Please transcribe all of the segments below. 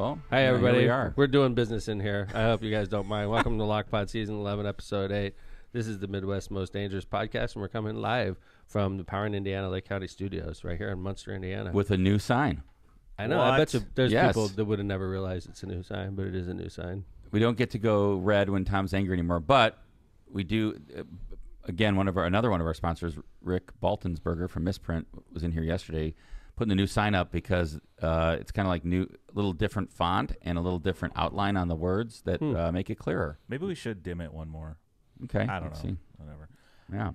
Well, hi everybody. Here we are. We're doing business in here. I hope you guys don't mind. Welcome to Lockpod Season 11, Episode 8. This is the Midwest's Most Dangerous Podcast, and we're coming live from the Power in Indiana Lake County Studios right here in Munster, Indiana. With a new sign. I know. What? I bet you there's people that would have never realized it's a new sign, but it is a new sign. We don't get to go red when Tom's angry anymore, but we do. Again, another one of our sponsors, Rick Baltonsberger from Misprint, was in here yesterday, putting the new sign up because it's kind of like a little different font and a little different outline on the words that make it clearer. Maybe we should dim it one more. Okay, I don't know. See. Whatever. Yeah.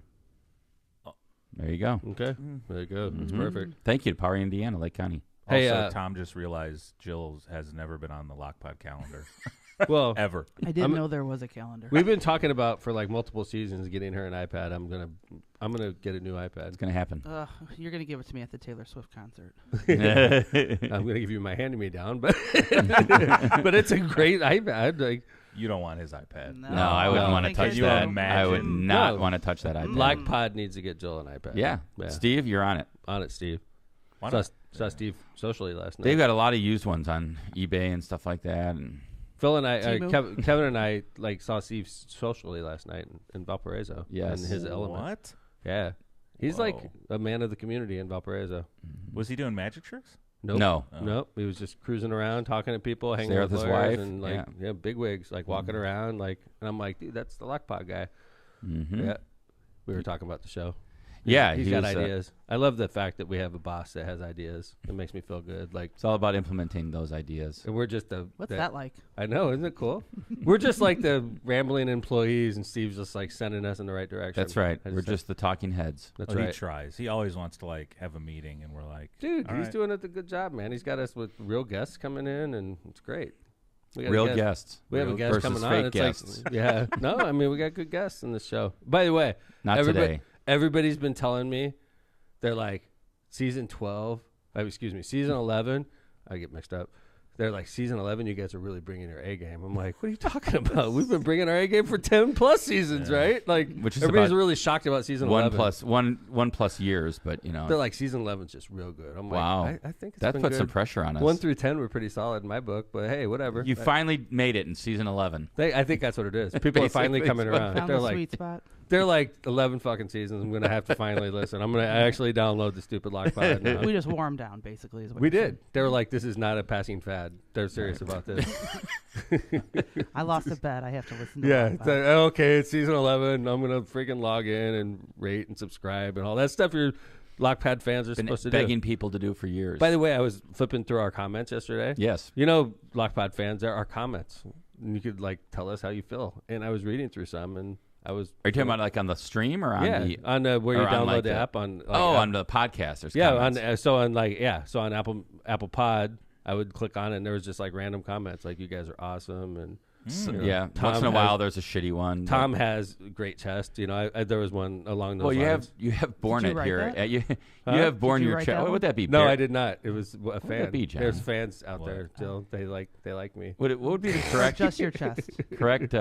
There you go. Okay, there you go. That's perfect. Thank you to Power Indiana, Lake County. Hey, Also, Tom just realized Jill has never been on the Lockpod calendar. Well, ever. I didn't know there was a calendar. We've been talking about for like multiple seasons getting her an iPad. I'm gonna get a new iPad. It's gonna happen. You're gonna give it to me at the Taylor Swift concert. I'm gonna give you my hand-me-down, but but it's a great iPad. Like, You don't want his iPad. No, I wouldn't want to touch you that. imagine? I would not want to touch that iPad. Lockpod needs to get Jill an iPad. Yeah. Steve, you're on it. On it, Steve. Why not? Saw Steve socially last night. They've got a lot of used ones on eBay and stuff like that. And Phil and I, Timo? Kevin and I, saw Steve socially last night in Valparaiso. Yes. In his element. What? Yeah. He's Whoa. like a man of the community in Valparaiso. Was he doing magic tricks? Nope. No. Nope. He was just cruising around, talking to people, hanging There with with his lawyers wife, and yeah. big wigs, walking around, and I'm like, dude, that's the Lockpod guy. Yeah. We were talking about the show. Yeah, He's he got was, ideas. I love the fact that we have a boss that has ideas. It makes me feel good. It's all about implementing those ideas. And we're just What's that like? I know, isn't it cool? We're just like the rambling employees, and Steve's just sending us in the right direction. That's right. We're just the talking heads. That's He right. tries. He always wants to have a meeting, and we're like, Dude, all he's right. doing a good job, man. He's got us with real guests coming in, and it's great. We got a Real guest. guests. We have a guest versus coming on. fake It's guests. yeah. No, I mean, we got good guests in this show. By the way, Not today. Everybody's been telling me they're like, season 11. I get mixed up. They're like, season 11, you guys are really bringing your A game. I'm like, what are you talking about? We've been bringing our A game for 10 plus seasons, right? Which is everybody's about really shocked about season 11. one plus years, but They're like, season 11's just real good. I'm wow. like, I think it's that been puts good. some pressure on us. 1 through 10 were pretty solid in my book, but hey, whatever. You finally made it in season 11. I think that's what it is. People are finally coming around. Found They're the like, sweet spot. they're like 11 fucking seasons. I'm gonna have to finally listen. I'm gonna actually download the stupid Lockpod now. We just warmed down, basically. Is what We you're did. They were like, this is not a passing fad. They're serious about this. saying. I lost a bet. I have to listen to Yeah. Lockpod. It's like, okay, it's season 11. I'm gonna freaking log in and rate and subscribe and all that stuff your Lockpod fans are Been supposed to begging do. people to do for years. By the way, I was flipping through our comments yesterday. yes. You know, Lockpod fans, there are comments. And you could tell us how you feel. And I was reading through some, and I was. Are you talking about on the stream or on the? on where you or on, download the the- app on. on the podcast. There's comments. so on Apple Pod, I would click on it, and there was just random comments you guys are awesome, and Yeah. Tom Once in a while, has- there's a shitty one. Tom has great chest. You know, there was one along those Well, lines. you have born Did it you write here. that? You Huh? have born Did you your write chest. that What would one? that be? No, Bear? I did not. It was a fan. that be, John? There's fans out What? there, Jill. They like me. What would be the correct Just your chest. correct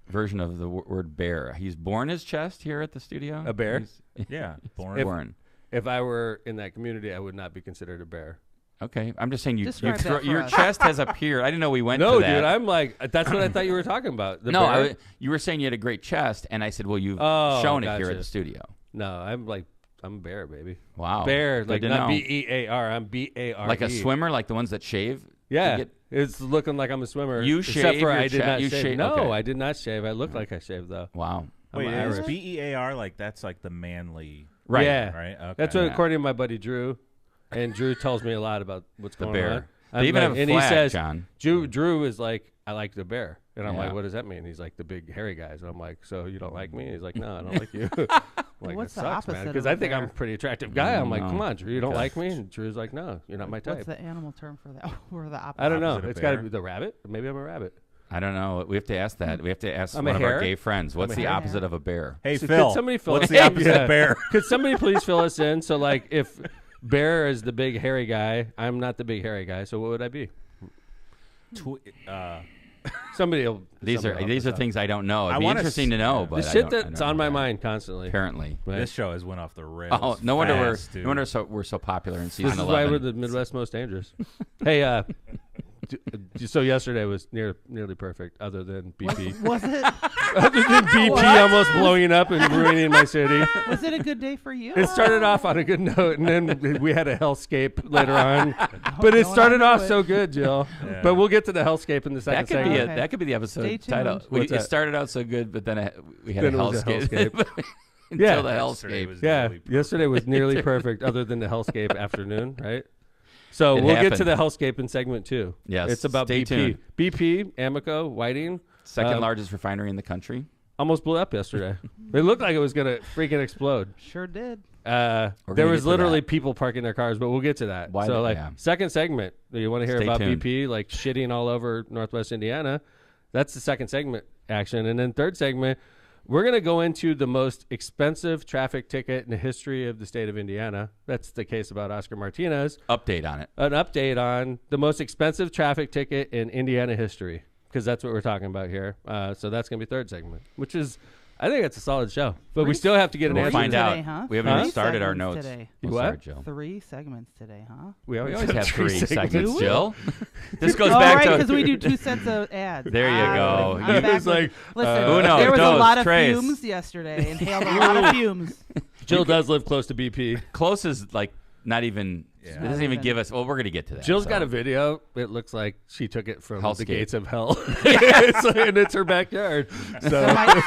version of the word bear? He's born his chest here at the studio. A bear? Yeah, born. Born. If I were in that community, I would not be considered a bear. Okay, I'm just saying Describe that for your us. chest has appeared. I didn't know we went No, to that. dude, I'm that's what I thought you were talking about. The no, bear? you were saying you had a great chest, and I said, well, you've Oh, shown it here gotcha. at the studio. No, I'm a bear, baby. Wow. Bear, Good to not know. BEAR. I'm BARE. Like a swimmer, like the ones that shave? Yeah, You get- it's looking like I'm a swimmer. You except shave for your I did chest- not you shave. shave- No, okay. I did not shave. I look like I shaved though. Wow. Wait, I'm is Irish. BEAR that's the manly? Right. Yeah, Right. Okay. that's what Yeah. according to my buddy Drew, and Drew tells me a lot about what's The going bear. on. They even have a and flag, he says, John. Drew is like, I like the bear, and I'm Yeah. like, what does that mean? He's like the big hairy guys, and I'm like, so you don't like me? He's like, no, I don't like you. I'm like, What's that the sucks, man, opposite because of I a think I'm a bear? pretty attractive guy. I'm like, No. come on, Drew, you don't Okay. like me? And Drew's like, no, you're not my type. What's the animal term for that? Or the opposite? I don't know. Opposite of It's got to bear? be the rabbit. Maybe I'm a rabbit. I don't know. We have to ask that. We have to ask I'm one a of our hare? gay friends. What's a the hare. opposite of a bear? Hey, So Phil. could somebody fill what's us the opposite Yeah. of bear? Could somebody please fill us in? So, if bear is the big hairy guy, I'm not the big hairy guy. So, what would I be? Somebody will. These somebody will are help us out. things I don't know. It'd I be wanna interesting to know, but The I shit don't- I that's don't on know my that. mind constantly. Apparently. Right. This show has went off the rails. Oh, no wonder fast, dude. we're so popular in season This is 11. why we're the Midwest most dangerous. Hey, So yesterday was nearly perfect, other than BP. Was it? Other than BP almost blowing up and ruining my city. Was it a good day for you? It started off on a good note, and then we had a hellscape later on. But it no, I started know off it. so good, Jill. Yeah. But we'll get to the hellscape in the second That could be segment. it. That could be the episode Stay title. tuned. What's It that? started out so good, but then we had Then a it was a hellscape. hellscape. Until Yeah. the Yesterday hellscape. was Yeah, really yesterday was nearly perfect, other than the hellscape afternoon, right? So It we'll get to happened. the hellscape in segment 2. Yes, It's about stay BP. tuned. BP, Amoco, Whiting, Second largest refinery in the country. almost blew up yesterday. It looked like it was going to freaking explode. Sure did. There gonna was get to literally that. people parking their cars, but we'll get to that. Why so, not? like, Yeah. second segment, you want to hear Stay about tuned. BP, like, shitting all over Northwest Indiana. That's the second segment action. And then third segment, we're going to go into the most expensive traffic ticket in the history of the state of Indiana. That's the case about Oscar Martinez. Update on it. An update on the most expensive traffic ticket in Indiana history, because that's what we're talking about here. So that's going to be third segment, which is, I think it's a solid show. But we still have to get an We'll answer. find today, out. huh? We haven't even Three started our segments notes. today. Oh, What? sorry, Jill. 3 segments today, huh? We We always always have three segments, Do we? Jill. This goes Oh, back right, to because we do 2 sets of ads. There you go. I'm You- back It's with- like, listen, uno, there was a dos, lot of tres. fumes yesterday. Inhaled a lot of fumes. Jill does live close to BP. close is like not even. Yeah. It doesn't even give us. Well, we're gonna get to that. Jill's so. got a video. It looks like she took it from the Hellscape. gates of hell. And it's her backyard. So,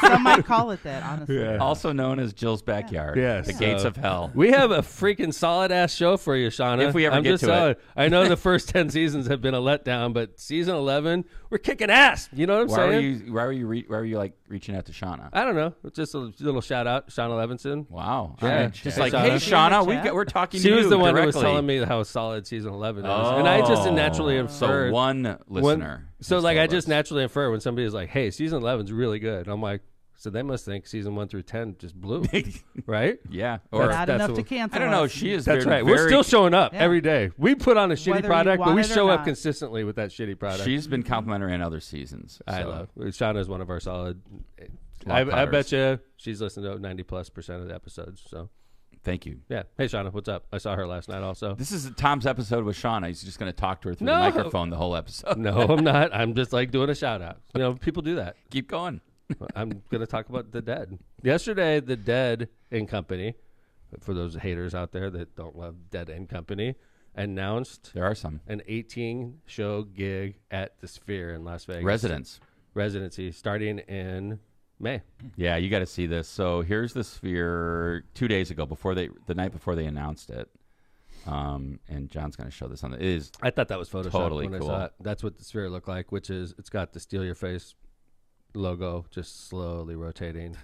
Some might call it that, honestly. Yeah. also known as Jill's backyard. Yes. the So- gates of hell. we have a freaking solid ass show for you, Shauna. If we ever I'm get just to it. telling- I know the first 10 seasons have been a letdown, but season 11, we're kicking ass. You know what I'm Why were saying? you? Why were you like reaching out to Shauna? I don't know. Just a little shout out, Shauna Levinson. Wow. Yeah. All right. Just Hey, like, Shauna. hey, Shauna. Shauna, Chat. we're talking She to was you the one directly. who was telling me how solid season 11 is. And I just naturally inferred. So one listener. So has like I told just us. naturally infer when somebody is like, "Hey, season 11's really good." I'm like, so they must think season 1 through 10 just blew, right? Yeah. Or- Or Not that's enough what- to cancel I don't know. us. She is. That's very, right. We're very- still showing up Yeah. every day. We put on a shitty Whether you product, but we want it or show up not. consistently with that shitty product. She's been complimentary in other seasons. I so. love. Shauna's one of our solid. Lock I potters. bet you she's listened to 90+% of the episodes. So Thank you. yeah. Hey Shauna, what's up? I saw her last night also. This is Tom's episode with Shauna. He's just going to talk to her through No. the microphone the whole episode. No, I'm not. I'm just like doing a shout out. You know, people do that. Keep going. I'm going to talk about The Dead. Yesterday, The Dead and Company, for those haters out there that don't love Dead and Company, announced There are some an 18-show gig at the Sphere in Las Vegas. residency. Starting in May. Yeah, you got to see this. So here's the Sphere 2 days ago, the night before they announced it. And John's going to show this on the. It is I thought that was Photoshop Totally when cool. I saw it. That's what the Sphere looked like, which is it's got the Steal Your Face logo just slowly rotating.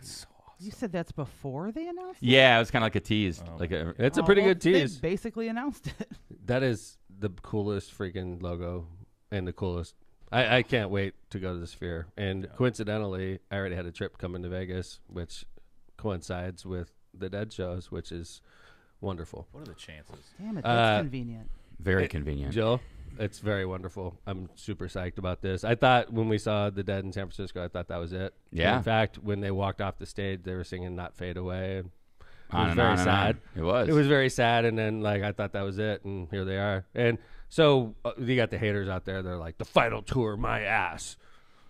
You said that's before they announced it? yeah, it was kind of like a tease. Oh. Like a, It's a Oh, pretty well, good tease. They basically announced it. That is the coolest freaking logo and the coolest. I can't wait to go to the Sphere. And coincidentally, I already had a trip coming to Vegas, which coincides with the Dead shows, which is wonderful. What are the chances? Damn it, that's Uh, convenient. very convenient. Jill, it's very wonderful. I'm super psyched about this. I thought when we saw the Dead in San Francisco, I thought that was it. Yeah. In fact, when they walked off the stage, they were singing "Not Fade Away." And On was and very on and sad. on. It was. It was very sad, and then like I thought that was it, and here they are. And so you got the haters out there. They're like, the final tour, my ass.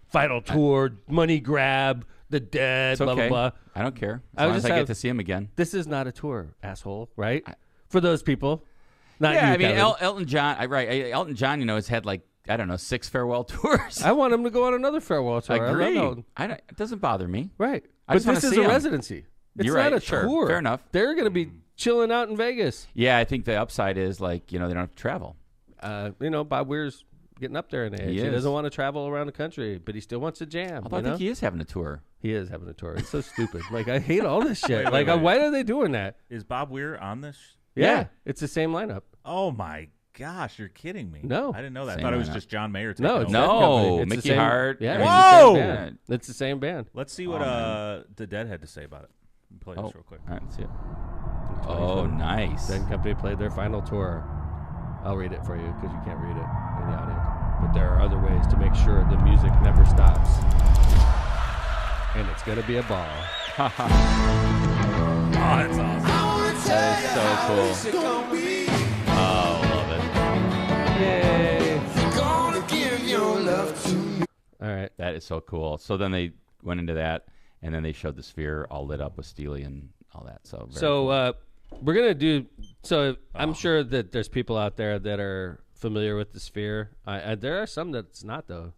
Final tour, money grab, the Dead, It's blah okay. blah blah. I don't care. As I long just as I have- get to see him again. This is not a tour, asshole. Right? For those people, not Yeah, you. I mean Kevin. Elton John. Elton John, has had like I don't know 6 farewell tours. I want him to go on another farewell tour. I love agree. Elton. It doesn't bother me. Right. I But just wanna this is see a him. residency. It's You're not right. a Sure. tour. Fair enough. They're going to be chilling out in Vegas. Yeah, I think the upside is like they don't have to travel. Bob Weir's getting up there in age. He is. doesn't want to travel around the country, but he still wants to jam. Although I think he is having a tour. He is having a tour. It's so stupid. Like, I hate all this shit. Wait, like, wait. why are they doing that? Is Bob Weir on this? Yeah. It's the same lineup. Oh my gosh, you're kidding me. No. I didn't know that. I Same thought it was lineup. just John Mayer. No, it's taking over. that company. It's the Mickey same- Hart. Yeah. It's it's Whoa! the same band. It's the same band. Let's see what the Dead had to say about it. Play Oh, this real quick. all right, let's see it. Oh, nice. Dead Company played their final tour. I'll read it for you because you can't read it in the audience. But there are other ways to make sure the music never stops. And it's going to be a ball. Oh, that's awesome. That is so cool. Oh, love it. Yay. That is so cool. So then they went into that, and then they showed the sphere all lit up with Steely and all that. So very cool. We're gonna do. So I'm sure that there's people out there that are familiar with the sphere. There are some that's not though,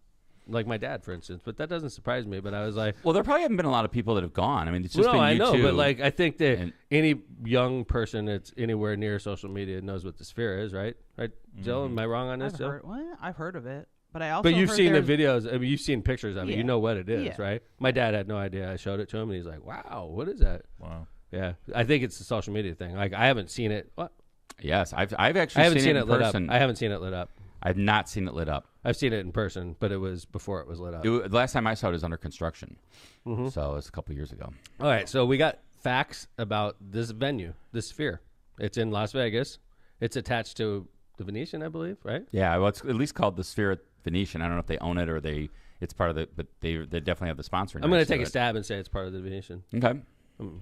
like my dad, for instance. But that doesn't surprise me. But I was like, well, there probably haven't been a lot of people that have gone. I mean, it's just no, been I you know, two. but like I think that And- any young person that's anywhere near social media knows what the sphere is, right? Right, Jill? Am I wrong on this, Jill? I've heard of it, but I also. But you've heard seen the there's- videos. I mean, you've seen pictures of it. You Yeah. know what it is, Yeah. right? My dad had no idea. I showed it to him, and he's like, "Wow, what is that?" Wow. Yeah, I think it's the social media thing. Like, I haven't seen it. What? Yes, I've actually I haven't seen seen it it in lit up. person. I haven't seen it lit up. I've not seen it lit up. I've seen it in person, but it was before it was lit up. The last time I saw it was under construction, Mm-hmm. so it was a couple years ago. All right, so we got facts about this venue, this sphere. It's in Las Vegas. It's attached to the Venetian, I believe, right? Yeah, well, it's at least called the Sphere at Venetian. I don't know if they own it or it's part of the, but they definitely have the sponsoring. I'm going rights to take a it. stab and say it's part of the Venetian Okay.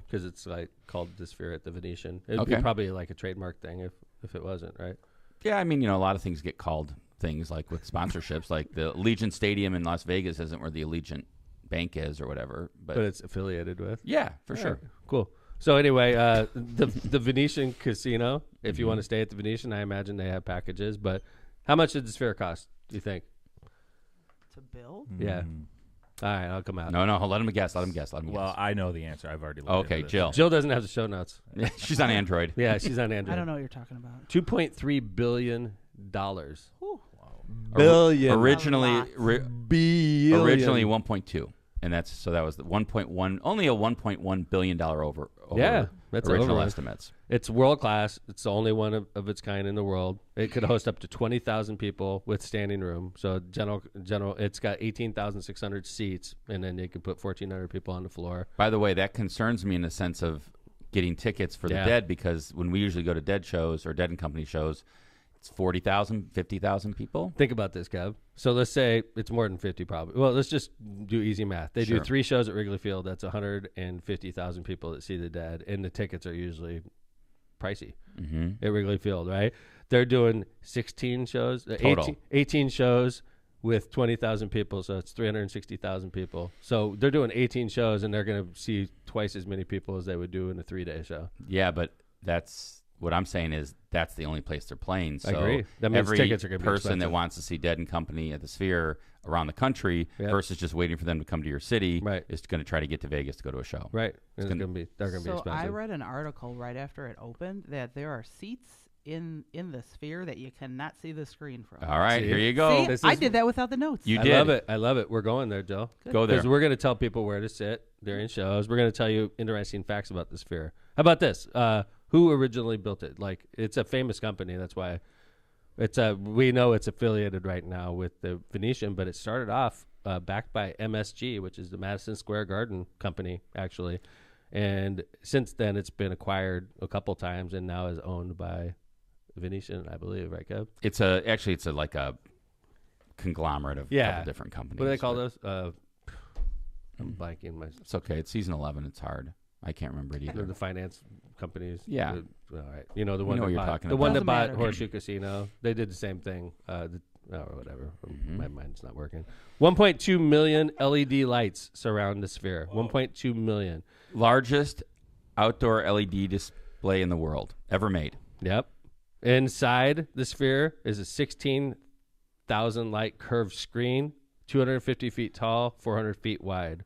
because it's like called the sphere at the Venetian. It'd Okay. be probably like a trademark thing if it wasn't, right? Yeah, I mean, a lot of things get called things like with sponsorships, like the Allegiant Stadium in Las Vegas isn't where the Allegiant Bank is or whatever. But it's affiliated with. yeah, for sure. Cool. So anyway, the Venetian Casino, if you want to stay at the Venetian, I imagine they have packages. But how much did the sphere cost, do you think? to build. Yeah. All right, I'll come out. No, let him guess. Let him guess. Well, I know the answer. I've already looked Okay, into this. Jill. Jill doesn't have the show notes. She's on Android. Yeah, she's on Android. I don't know what you're talking about. $2.3 billion. Originally, A lot. originally 1.2, and that was the 1.1, only a 1.1 billion dollar over Yeah, that's original over. estimates. It's world class. It's the only one of its kind in the world. It could host up to 20,000 people with standing room. So general, it's got 18,600 seats, and then you can put 1,400 people on the floor. By the way, that concerns me in the sense of getting tickets for the Yeah. Dead, because when we usually go to Dead shows or Dead and Company shows, it's 40,000, 50,000 people. Think about this, Kev. So let's say it's more than 50 probably. Well, let's just do easy math. They do Sure. 3 shows at Wrigley Field. That's 150,000 people that see the Dead, and the tickets are usually pricey at Wrigley Field, right? They're doing 16 shows, Total. 18 shows with 20,000 people, so it's 360,000 people. So they're doing 18 shows, and they're going to see twice as many people as they would do in a 3-day show. Yeah, but that's what I'm saying is that's the only place they're playing. So I agree. That means every tickets are gonna be person that expensive. wants to see Dead and Company at the Sphere around the country Yep. versus just waiting for them to come to your city Right. is going to try to get to Vegas to go to a show. Right. They're gonna- going to be So expensive. I read an article right after it opened that there are seats in the sphere that you cannot see the screen from. All right, See? here you go. See, This I is- did that without the notes. You I did. love it. I love it. We're going there, Jill. Go there. Because we're going to tell people where to sit during shows. We're going to tell you interesting facts about the Sphere. How about this? Who originally built it? Like, it's a famous company. That's why we know it's affiliated right now with the Venetian, but it started off backed by MSG, which is the Madison Square Garden company, actually. And since then, it's been acquired a couple times and now is owned by Venetian, I believe, right, Kev? It's like a conglomerate of a Yeah. couple different companies. What do they call but those? I'm blanking. It's okay. It's season 11. It's hard. I can't remember it either. The finance companies. Yeah. All right. You know the one know that what you're bought, talking the about. one that Doesn't bought matter. Horseshoe Casino. They did the same thing. Whatever. Mm-hmm. My mind's not working. 1.2 million LED lights surround the Sphere. 1.2 million. Largest outdoor LED display in the world ever made. Yep. Inside the Sphere is a 16,000 light curved screen, 250 feet tall, 400 feet wide.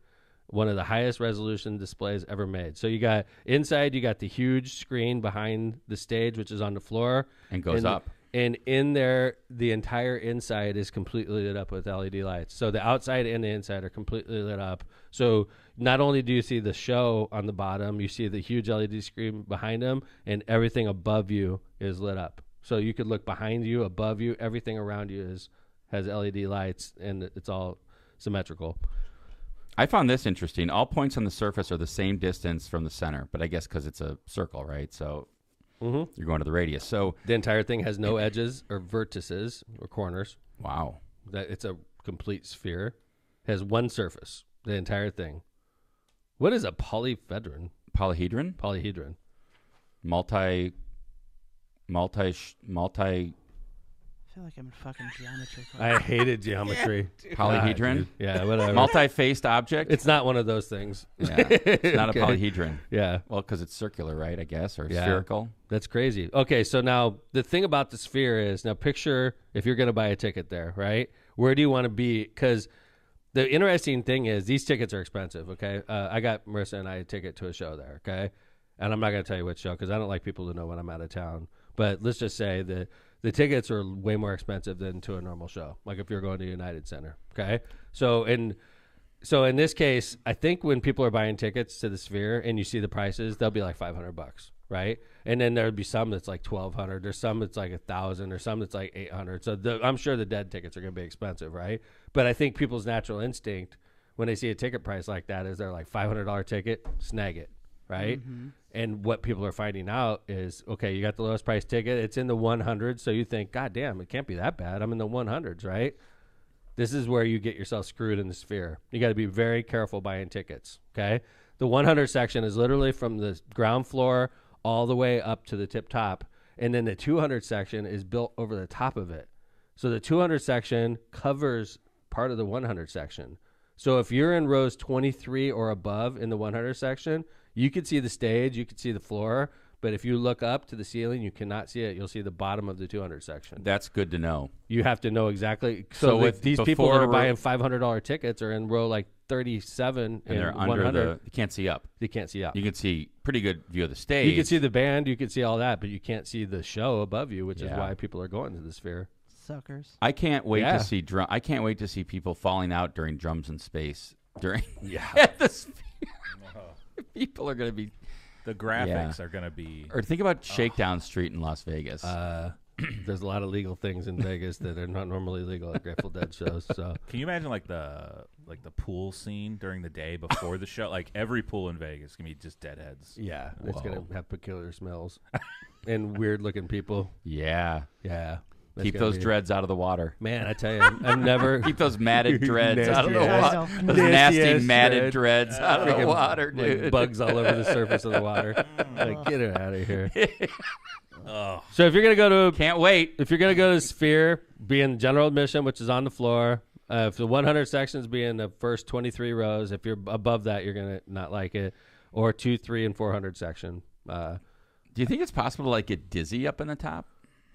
One of the highest resolution displays ever made. So you got inside, you got the huge screen behind the stage, which is on the floor. And goes up. And in there, the entire inside is completely lit up with LED lights. So the outside and the inside are completely lit up. So not only do you see the show on the bottom, you see the huge LED screen behind them, and everything above you is lit up. So you could look behind you, above you, everything around you has LED lights, and it's all symmetrical. I found this interesting. All points on the surface are the same distance from the center, but I guess because it's a circle, right? So you're going to the radius. So, The entire thing has no edges or vertices or corners. wow. That it's a complete sphere. Has one surface. The entire thing. What is a polyhedron? Polyhedron? Polyhedron. Multi I feel like I'm in fucking geometry class. I hated geometry. Polyhedron? God, dude. Yeah, whatever. Multi-faced object? It's not one of those things. Yeah. It's not a Okay. polyhedron. Yeah, Well, because it's circular, right, I guess, or Yeah. spherical. that's crazy. Okay, so now the thing about the sphere is, now picture if you're going to buy a ticket there, right? Where do you want to be? Because the interesting thing is these tickets are expensive, okay? I got Marissa and I a ticket to a show there, okay? And I'm not going to tell you which show because I don't like people to know when I'm out of town. But let's just say the tickets are way more expensive than to a normal show, like if you're going to United Center, okay? So in this case, I think when people are buying tickets to the Sphere and you see the prices, they'll be like $500, right? And then there'd be some that's like $1,200. There's some that's like $1,000, or some that's like $800. So I'm sure the Dead tickets are going to be expensive, right? But I think people's natural instinct when they see a ticket price like that is they're like $500 ticket, snag it, right? Mm-hmm. And what people are finding out is, okay, you got the lowest price ticket. It's in the 100s. So you think, God damn, it can't be that bad. I'm in the 100s, right? This is where you get yourself screwed in the Sphere. You got to be very careful buying tickets, okay? The 100 section is literally from the ground floor all the way up to the tip top. And then the 200 section is built over the top of it. So the 200 section covers part of the 100 section. So if you're in rows 23 or above in the 100 section, you could see the stage, you could see the floor, but if you look up to the ceiling, you cannot see it. You'll see the bottom of the 200 section. That's good to know. You have to know exactly. So with these people that before are buying $500 tickets are in row like 37 And and they're 100. under you can't see up. They can't see up. You can see pretty good view of the stage. You can see the band, you can see all that, but you can't see the show above you, which is Yeah. why people are going to the Sphere. Suckers. I can't wait Yeah. to see I can't wait to see people falling out during Drums in Space during Yeah. at the Sphere. People are going to be The graphics are going to be. or think about Shakedown Street in Las Vegas. There's a lot of legal things in Vegas that are not normally legal at Grateful Dead shows. So Can you imagine like the pool scene during the day before the show? Like every pool in Vegas can be just deadheads. yeah, it's Whoa. gonna have peculiar smells and weird looking people. yeah. Yeah, that's Keep gonna those be- dreads out of the water. Man, I tell you, I've never Keep those matted dreads out of the Nasty water. ass. Those Nasty nasty ass matted dread. dreads out of the freaking, water, dude. like bugs all over the surface of the water. Like, get it out of here. Oh, So if you're gonna go to Can't wait. If you're going to go to Sphere, be in general admission, which is on the floor. If the 100 sections be in the first 23 rows, if you're above that, you're going to not like it. Or 2, 3, and 400 section. Do you think it's possible to like get dizzy up in the top?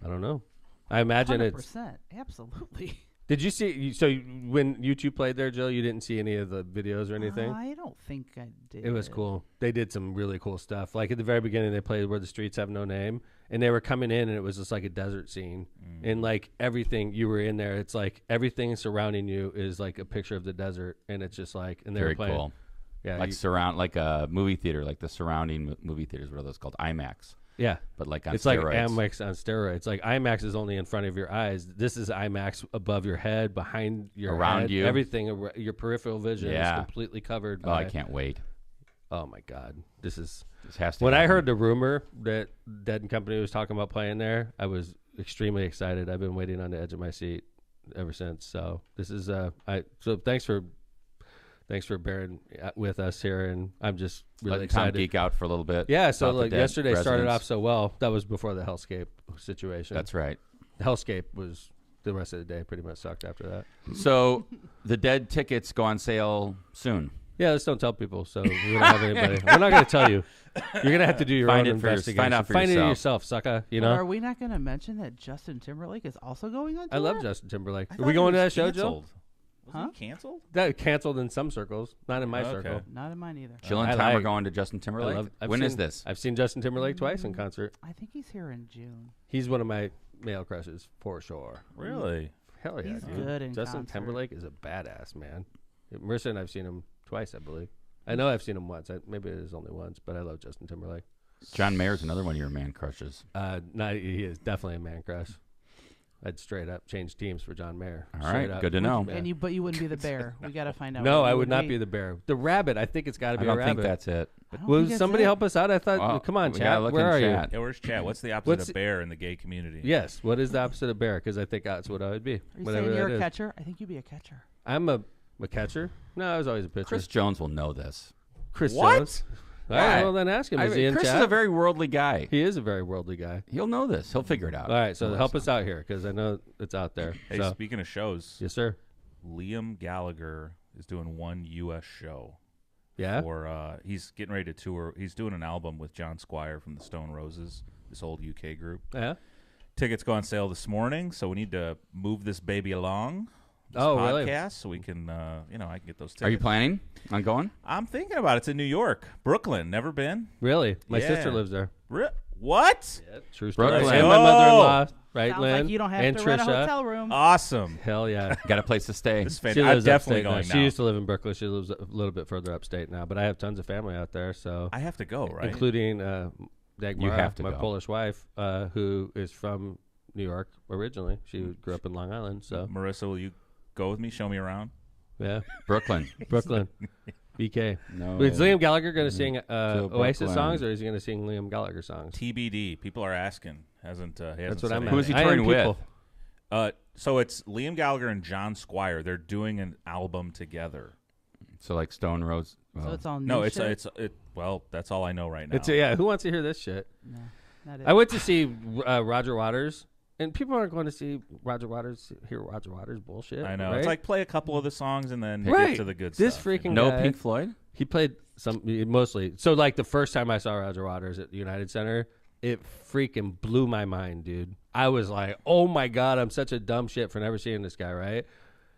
I don't know. I imagine 100%. it's. Absolutely. Did you see? When you two played there, Jill, you didn't see any of the videos or anything? I don't think I did. It was cool. They did some really cool stuff. Like at the very beginning, they played Where the Streets Have No Name, and they were coming in, and it was just like a desert scene. And like everything, you were in there. It's like everything surrounding you is like a picture of the desert, and it's just like, and they Very were playing. cool. Yeah, Like like a movie theater, like the surrounding movie theaters. What are those called? IMAX. yeah. But like on It's steroids. like IMAX on steroids. Like IMAX is only in front of your eyes. This is IMAX above your head, behind your Around head, you. everything. Your peripheral vision Yeah. is completely covered. Oh, by, I can't wait. Oh my God, this is. This has to When I happen. heard the rumor that Dead and Company was talking about playing there, I was extremely excited. I've been waiting on the edge of my seat ever since. So this is so thanks for bearing with us here, and I'm just really Letting Tom excited. geek out for a little bit. Yeah, so about the like Dead yesterday started residents. off so well. That was before the Hellscape situation. That's right. The Hellscape was the rest of the day pretty much sucked after that. So the Dead tickets go on sale soon. Yeah, let's don't tell people. So we don't have anybody. We're not going to tell you. You're going to have to do your Find own it for your- investigation. find out for Find it yourself. yourself, sucker. You But know. are we not going to mention that Justin Timberlake is also going on tour? I love Justin Timberlake. I Are thought we he going to that was show, Jill? canceled. Huh? Was he canceled? That canceled in some circles, not in my Okay. circle. Not in mine either. Jill and I Tom are like- going to Justin Timberlake. I've When is seen- this? I've seen Justin Timberlake twice in concert. I think he's here in June. He's one of my male crushes for sure. Really? Hell yeah, He's dude. good in Justin concert. Timberlake is a badass, man. Marissa and I've seen him twice, I believe. I know I've seen him once. Maybe it is only once, but I love Justin Timberlake. John Mayer's another one of your man crushes. He is definitely a man crush. I'd straight up change teams for John Mayer. All Straight right, up. good to know. Yeah. But you wouldn't be the bear. We got to find out. No, what I you would not be the bear. The rabbit, I think it's got to I be don't a rabbit. think that's it. I don't Will think it's somebody it. help us out? I thought, Well, come on, we chat. gotta look Where in are chat. Yeah, where's chat? What's the opposite What's of bear in the gay community? you? Yes. What is the opposite of bear? Because I think that's what I would be. Are you Whatever saying you're that a is. catcher? I think you'd be a catcher. I'm a catcher. No, I was always a pitcher. Chris Jones will know this. Chris What? Jones. All right, well then ask him. Is he in Chris chat? is a very worldly guy. He is a very worldly guy. He'll know this. He'll figure it out. All right, so help us out here because I know it's out there. Hey, So, speaking of shows, yes, sir. Liam Gallagher is doing one U.S. show. Yeah. He's getting ready to tour. He's doing an album with John Squire from the Stone Roses, this old UK group. Yeah. Tickets go on sale this morning, so we need to move this baby along. This really? podcast, so we can, I can get those tickets. Are you planning on going? I'm thinking about it. It's in New York, Brooklyn. Never been. Really? My Yeah. sister lives there. What? True story. Brooklyn. And my mother-in-law, right, Sounds Lynn? like you don't have and to Trisha. rent a hotel room. Awesome. Hell yeah. Got a place to stay. This is She fantastic. I'm lives definitely upstate now. going She now. used to live in Berkeley. She lives a little bit further upstate now, but I have tons of family out there, so I have to go, right? including Dagmara, You have to my go. Polish wife, who is from New York originally. She grew up in Long Island, so Marissa, will you go with me? Show me around? yeah, Brooklyn. Brooklyn, BK. No. Is Liam Gallagher going to sing Oasis Brooklyn. songs, or is he going to sing Liam Gallagher songs? TBD. People are asking. He hasn't That's what said I'm. Who is he I am touring with? people. So it's Liam Gallagher and John Squire. They're doing an album together. So like Stone Rose. So Well, it's all new No, it's shit? well, that's all I know right now. It's yeah. Who wants to hear this shit? No, not it. I went to see Roger Waters, and people aren't going to see Roger Waters. Hear Roger Waters bullshit. I know. Right? It's like play a couple of the songs and then Right. get to the good This stuff. freaking no guy, Pink Floyd? He played some mostly. So like the first time I saw Roger Waters at the United Center, it freaking blew my mind, dude. I was like, oh my God, I'm such a dumb shit for never seeing this guy, right?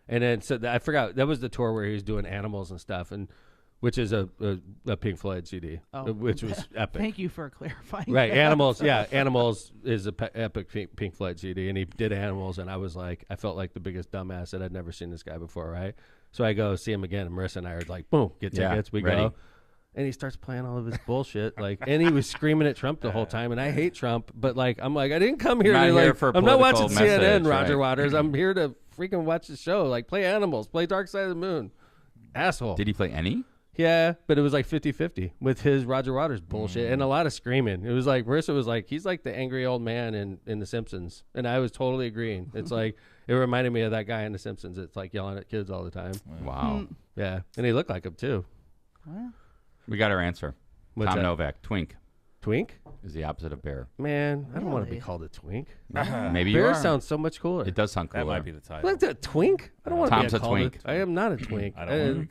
And then I forgot that was the tour where he was doing Animals and stuff, and which is a Pink Floyd CD, Oh. which was epic. Thank you for clarifying. Right, that. Animals. Yeah, Animals is a epic Pink Floyd CD, and he did Animals, and I was like, I felt like the biggest dumbass that I'd never seen this guy before, right? So I go see him again, and Marissa and I are like, boom, get Yeah, tickets, we ready. go. And he starts playing all of his bullshit, like, and he was screaming at Trump the whole time, and I hate Trump, but like, I'm like, I didn't come here Not to here like, for a I'm not watching political CNN, message, Roger right. Waters. I'm here to freaking watch the show, like, play Animals, play Dark Side of the Moon, asshole. Did he play any? Yeah, but it was like 50-50 with his Roger Waters bullshit and a lot of screaming. It was like, Marissa was like, he's like the angry old man in The Simpsons. And I was totally agreeing. It's like, it reminded me of that guy in The Simpsons. It's like yelling at kids all the time. Wow. Yeah. And he looked like him too. Well, We got our answer. What's Tom that? Novak. Twink Twink? is the opposite of bear. Man, I don't want to be Really? called a twink. Maybe you Bear are. sounds so much cooler. It does sound cooler. That might be the I title. like that twink. I don't want to Tom's be a called twink. I am not a twink. I don't want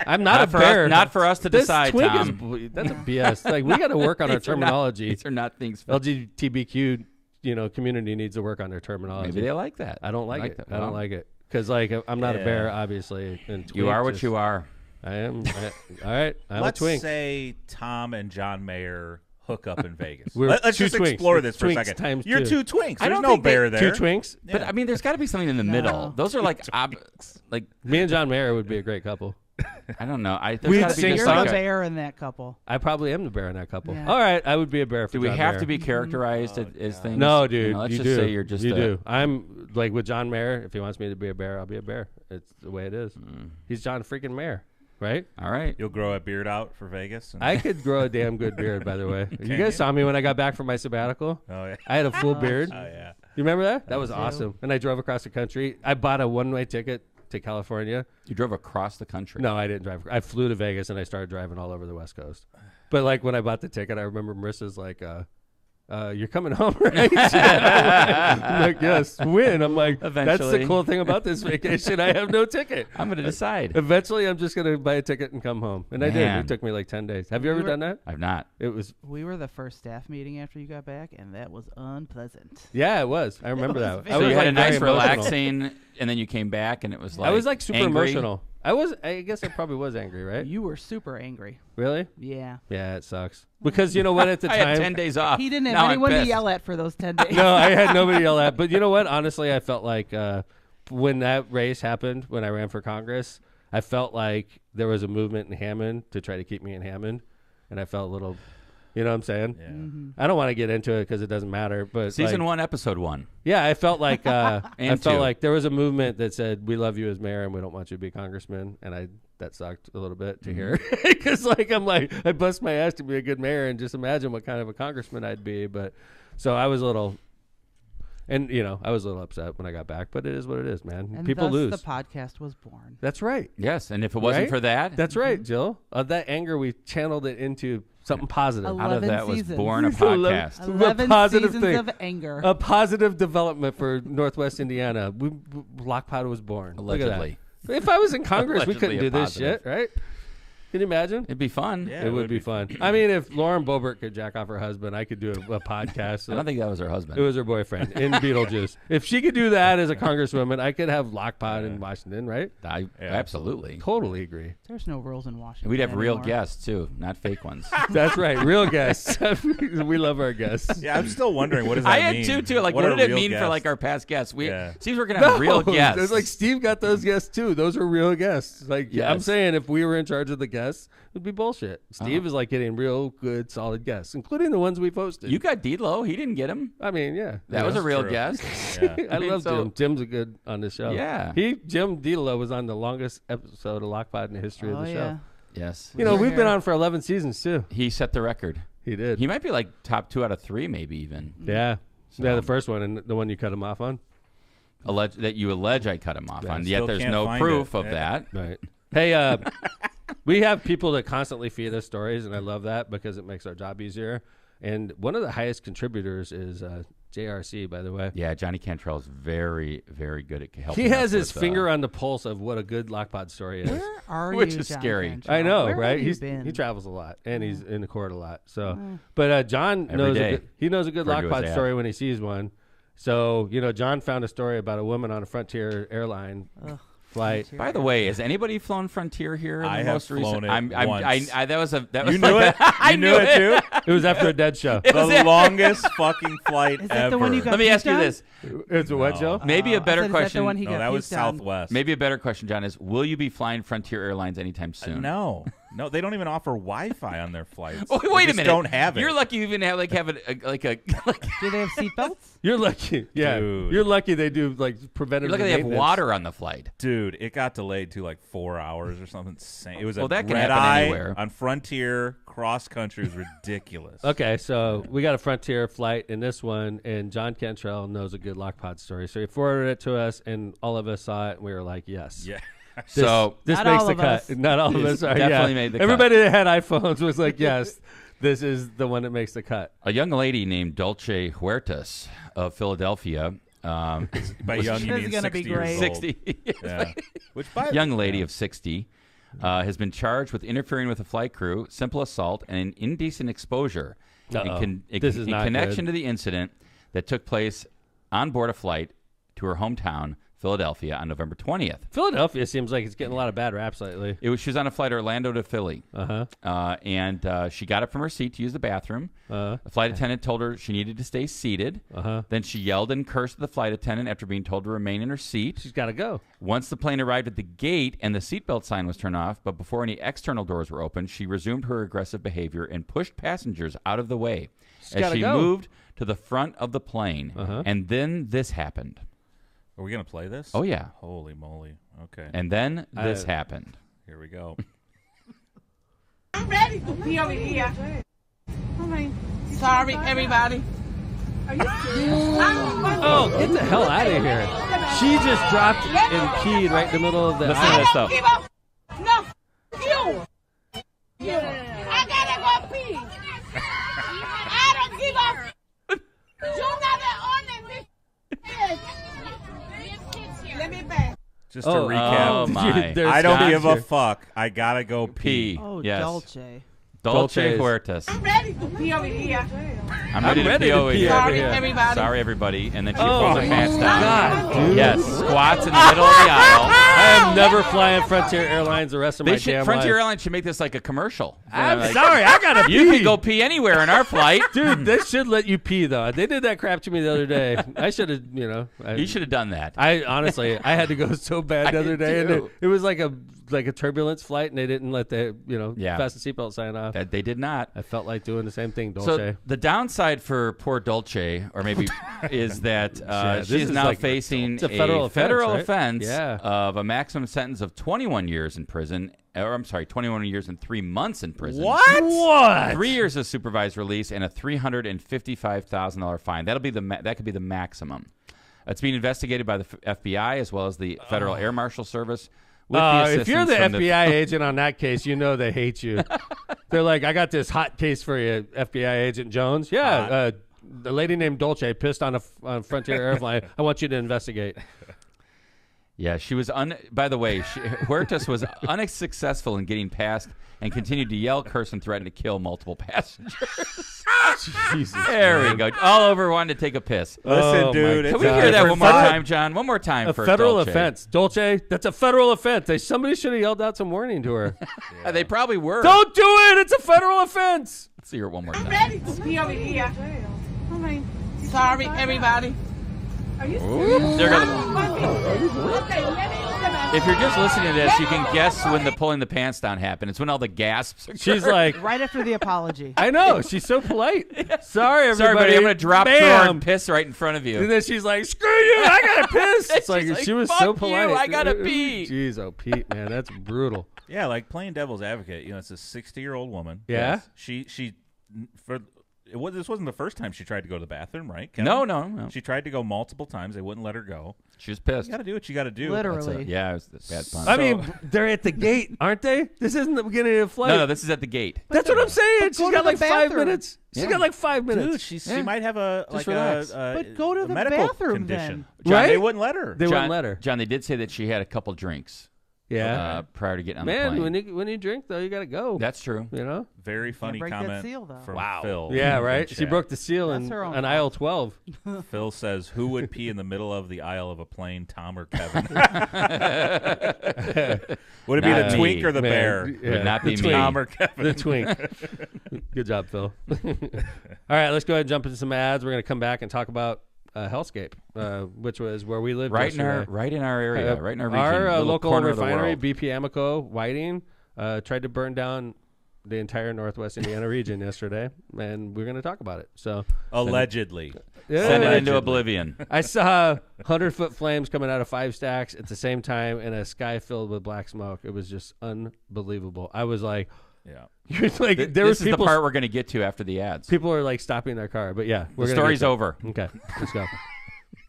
I'm not, Not a for bear. us- not for us to This decide, twink Tom. Is, that's a BS. Like, we got to work on our These are not- terminology. These are not things. LGBTQ, community needs to work on their terminology. Maybe they like that. I don't like, it. that. I don't Well, like it because like I'm not a Yeah. bear, obviously. And You twink are what just- you are. I am. All right, I'm Let's a twink. say Tom and John Mayer hook up in Vegas. We're Let's two just twinks. explore It's this for a twinks second. times You're two. two twinks. I There's don't no think they- bear there. Two twinks. But Yeah. I mean, there's got to be something in the middle. Those are like, like Me and John Mayer would be a great couple. I don't know. There's We'd gotta be sing just you're like songs. the a- bear in that couple. I probably am the bear in that couple. Yeah. All right, I would be a bear for Do we John have Mayer. to be characterized as things? No, You dude. know, let's you just do. say you're just you a, do. I'm like with John Mayer. If he wants me to be a bear, I'll be a bear. It's the way it is. He's John freaking Mayer, right? All right. You'll grow a beard out for Vegas. And I could grow a damn good beard, by the way. You Can guys you? saw me when I got back from my sabbatical. oh yeah. I had a full beard. Oh yeah. You remember that? That was do. awesome. And I drove across the country. I bought a one-way ticket to California. You drove across the country. No, I didn't drive. I flew to Vegas and I started driving all over the West Coast. But like when I bought the ticket, I remember Marissa's like, you're coming home, right? I'm like, yes. When? I'm like, that's Eventually. the cool thing about this vacation. I have no ticket. I'm going to decide. Eventually, I'm just going to buy a ticket and come home. And I did. Man. It took me like 10 days. Have you ever done that? I've not. It was, We were the first staff meeting after you got back, and that was unpleasant. yeah, it was. I remember was that. very- I So was you had like a nice, very emotional. relaxing, and then you came back, and it was like I was like super angry. emotional. I guess I probably was angry, right? You were super angry. Really? Yeah. Yeah, it sucks. Because you know what? At the I time, had 10 days off. He didn't have Now I'm anyone to pissed. yell at for those 10 days. no, I had nobody to yell at. But you know what? Honestly, I felt like when that race happened, when I ran for Congress, I felt like there was a movement in Hammond to try to keep me in Hammond, and I felt a little, you know what I'm saying? Yeah. Mm-hmm. I don't want to get into it because it doesn't matter. But Season like, 1, Episode 1. yeah, I felt like I And felt 2. like there was a movement that said we love you as mayor and we don't want you to be congressman, and that sucked a little bit to hear because like I'm like I bust my ass to be a good mayor and just imagine what kind of a congressman I'd be. But so I was a little, and I was a little upset when I got back. But it is what it is, man. And People thus lose. the podcast was born. That's right. Yes, and if it wasn't Right? for that, That's right, Jill. That anger we channeled it into Something positive. 11 Out of that was seasons. born a podcast. 11 positive seasons thing. of anger. A positive development for Northwest Indiana. Lockpod was born. Look at that. Allegedly. If I was in Congress, we Allegedly couldn't a do this positive. shit, right? Can you imagine? It'd be fun. Yeah, it would be fun. I mean, if Lauren Boebert could jack off her husband, I could do a podcast. I don't think that was her husband. It was her boyfriend in Beetlejuice. If she could do that as a congresswoman, I could have Lockpod in Washington, right? Absolutely. Totally agree. There's no rules in Washington. We'd have real anymore. guests too, not fake ones. That's right. Real guests. We love our guests. Yeah, I'm still wondering what does that I mean? had too. Like, what are did it real mean for guests? like our past guests? Yeah. Steve's working on real guests. It's like Steve got those guests too. Those are real guests. Like I'm Yes. saying, if we were in charge of the guests, it'd be bullshit. Steve is like getting real good, solid guests, including the ones we've hosted. You got D'Lo. He didn't get him. I mean, yeah, That was a real true. guest. Yeah. I mean, love so- Jim. Jim's a good on the show. Yeah. Jim D'Lo was on the longest episode of Lockpod in the history of Oh, the yeah. show. Yes. You know, We're we've been here. on for 11 seasons too. He set the record. He did. He might be like top 2 out of 3, maybe even. Yeah. Yeah, the first one and the one you cut him off on. That you allege I cut him off Yeah, on. still Yet there's can't no find proof it. of Yeah. that. Right. Hey, we have people that constantly feed us stories, and I love that because it makes our job easier. And one of the highest contributors is JRC, by the way. Yeah, Johnny Cantrell is very, very good at helping. He has us his with, finger on the pulse of what a good Lockpod story is. Where are Which you, is John scary. Cantrell? I know, Where right? Have you been? He travels a lot, and he's in the court a lot. So, but John Every knows day. he knows a good Refer to his Lockpod ad. story when he sees one. So, John found a story about a woman on a Frontier airline flight. By the way, has anybody flown Frontier here? In I the have most recent? flown it once. That was You knew it? I You knew it too? It was after a dead show. The longest fucking flight Is ever. that the one you got? Let me ask you puked on? this. It's a what show? Maybe a better I said, is that question. the one he No, got that was puked on? Southwest. Maybe a better question, John, is will you be flying Frontier Airlines anytime soon? No, they don't even offer Wi-Fi on their flights. Oh, They wait a just minute. Don't have it. You're lucky you even have like a Do they have seatbelts? You're lucky. Yeah. Dude. You're lucky they do like preventative you're lucky they have maintenance. water on the flight. Dude, it got delayed to like 4 hours or something insane. It was Well, a that can red happen eye anywhere. on Frontier cross country. It was ridiculous. Okay, so we got a Frontier flight in this one, and John Cantrell knows a good Lockpod story. So he forwarded it to us, and all of us saw it, and we were like, yes. Yeah. This, So this Not makes all the of cut. us. Not all of us are. definitely yeah. made the cut. Everybody that had iPhones was like, yes, this is the one that makes the cut. A young lady named Dulce Huertas of Philadelphia. By young, you This is mean gonna 60 be years great. old. 60. Yeah. Which by Young lady of 60 has been charged with interfering with a flight crew, simple assault, and an indecent exposure This is in not connection good. to the incident that took place on board a flight to her hometown, Philadelphia, on November 20th. Philadelphia seems like it's getting a lot of bad raps lately. She was on a flight Orlando to Philly, and she got up from her seat to use the bathroom. The flight attendant told her she needed to stay seated. Then she yelled and cursed at the flight attendant after being told to remain in her seat. She's got to go. Once the plane arrived at the gate and the seatbelt sign was turned off, but before any external doors were opened, she resumed her aggressive behavior and pushed passengers out of the way as gotta she go. moved to the front of the plane. And then this happened. Are we gonna play this? Oh, yeah. Holy moly! Okay, And then this happened. here we go. I'm ready to pee over here. Sorry, everybody. Oh, get the hell out of here. She just dropped and peed right in the middle of the Listen to this, though. Give up. No, you. I gotta go pee. I don't give up. You're not the only bitch. Let me back. Just to Oh, recap, Oh, my. There's I don't Scott give a here. fuck. I gotta go pee. P. Oh, yes. Dolce. Dulce Dulce. Huertas. I'm ready to pee over here. I'm ready, ready to to pee over pee here. over Sorry, here. everybody. Sorry, everybody. And then she Oh, pulls my her pants down. God, dude. Yes, squats in the middle of the aisle. I am never flying Frontier Airlines the rest of my They should, damn Frontier life. Airlines should make this like a commercial. I'm Like, sorry, I gotta pee. You can go pee anywhere in our flight. Dude, they should let you pee though. They did that crap to me the other day. I should have, You should have done that. I honestly, I had to go so bad I the other did day, and too. it was like a turbulence flight, and they didn't let the Yeah. fasten seatbelt sign off. That they did not. I felt like doing the same thing, Dolce. So the downside for poor Dolce, or maybe, is that this she is is now like facing it's a federal offense, right? offense Yeah. of a maximum sentence of 21 years in prison, or I'm sorry, 21 years and 3 months in prison. What? 3 years of supervised release and a $355,000 fine. That could be the maximum. It's being investigated by the FBI as well as the Federal Air Marshal Service. With the If you're the assistance from FBI agent on that case, you know they hate you. They're like, I got this hot case for you, FBI agent Jones. Yeah, the lady named Dolce pissed on a Frontier airplane. I want you to investigate. Yeah, she was by the way, Huertas was unsuccessful in getting past and continued to yell, curse, and threaten to kill multiple passengers. Jesus, there we go. All over wanting to take a piss. Listen, dude. Can we hear that one more time, John? One more time a for federal Dolce. offense. Dolce, that's a federal offense. Somebody should have yelled out some warning to her. They probably were. Don't do it. It's a federal offense. Let's see her one more time. Ready to be over here. Sorry, everybody. There goes. If you're just listening to this, you can guess when the pulling the pants down happened. It's when all the gasps occur. She's like, Right after the apology. I know. She's so polite. Sorry, everybody. Sorry, buddy, I'm going to drop through Bam. and piss right in front of you. And then she's like, screw you. I got to piss. It's like, She's like, she was "Fuck so you, polite. I gotta pee." Jeez, oh, Pete, man, that's brutal. Yeah, like playing devil's advocate. You know, it's a 60-year-old woman. Yeah? Yes. This wasn't the first time she tried to go to the bathroom, right? No. She tried to go multiple times. They wouldn't let her go. She was pissed. You got to do what you got to do. Literally. Yeah, it was a bad pun. I mean, they're at the gate, aren't they? This isn't the beginning of the flight. No, this is at the gate. That's what I'm saying. But She's go to got the like 5 bathroom. minutes. She's Yeah. got like 5 minutes. Dude, Yeah. she might have a Just relax. But go to the medical bathroom condition. then. John, Right? They wouldn't let her. They wouldn't let her. John, they did say that she had a couple drinks prior to getting on the Man, plane. when you drink, though, you got to go. That's true. You know? Very funny break that comment seal, though. from Wow. Phil. Yeah, in right? the She chat. broke the seal That's her own on fault. aisle 12. Phil says, "Who would pee in the middle of the aisle of a plane, Tom or Kevin?" Would it be Not the twink me. or the Man, bear? Would not be the me. twink. Tom or Kevin? The twink. Good job, Phil. All right, let's go ahead and jump into some ads. We're going to come back and talk about Hellscape, which was where we lived Right in yesterday. our area, right in our region. Our little local corner of the refinery, world. BP Amoco Whiting, tried to burn down the entire Northwest Indiana region yesterday, and we're going to talk about it. So Allegedly. Send it into Allegedly. oblivion. I saw 100-foot flames coming out of 5 stacks at the same time in a sky filled with black smoke. It was just unbelievable. I was like, Yeah. you're like, there This was is the people. part we're going to get to after the ads. People are like stopping their car, but yeah, we're The gonna story's get to it. over. Okay, let's go.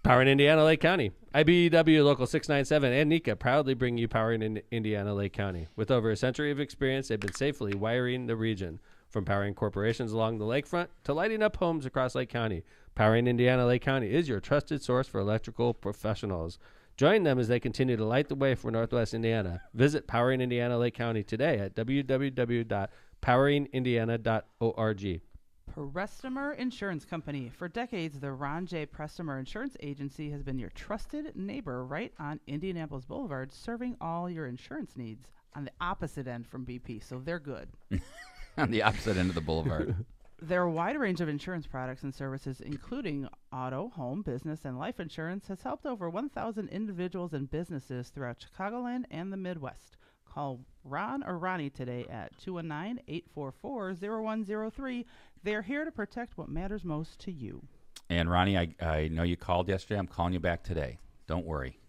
Power in Indiana, Lake County. IBEW Local 697 and NECA proudly bring you Power in Indiana, Lake County. With over a century of experience, they've been safely wiring the region. From powering corporations along the lakefront to lighting up homes across Lake County, Power in Indiana, Lake County is your trusted source for electrical professionals. Join them as they continue to light the way for Northwest Indiana. Visit Power in Indiana, Lake County today at www.poweringindiana.org. Prestimer Insurance Company. For decades, the Ron J. Prestimer Insurance Agency has been your trusted neighbor right on Indianapolis Boulevard, serving all your insurance needs on the opposite end from BP, so they're good. On the opposite end of the boulevard. Their wide range of insurance products and services, including auto, home, business, and life insurance, has helped over 1,000 individuals and businesses throughout Chicagoland and the Midwest. Call Ron or Ronnie today at 219-844-0103. They're here to protect what matters most to you. And Ronnie, I know you called yesterday. I'm calling you back today. Don't worry.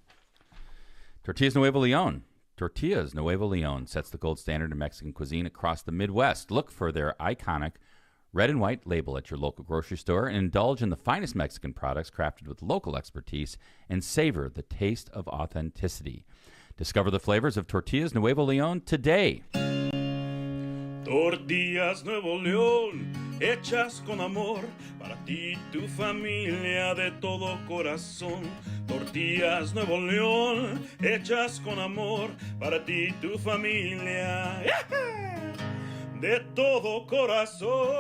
Tortillas Nuevo Leon. Tortillas Nuevo Leon sets the gold standard in Mexican cuisine across the Midwest. Look for their iconic red and white label at your local grocery store and indulge in the finest Mexican products crafted with local expertise and savor the taste of authenticity. Discover the flavors of Tortillas Nuevo Leon today. Tortillas Nuevo León, hechas con amor, para ti y tu familia de todo corazón. Tortillas Nuevo León, hechas con amor, para ti y tu familia de todo corazón.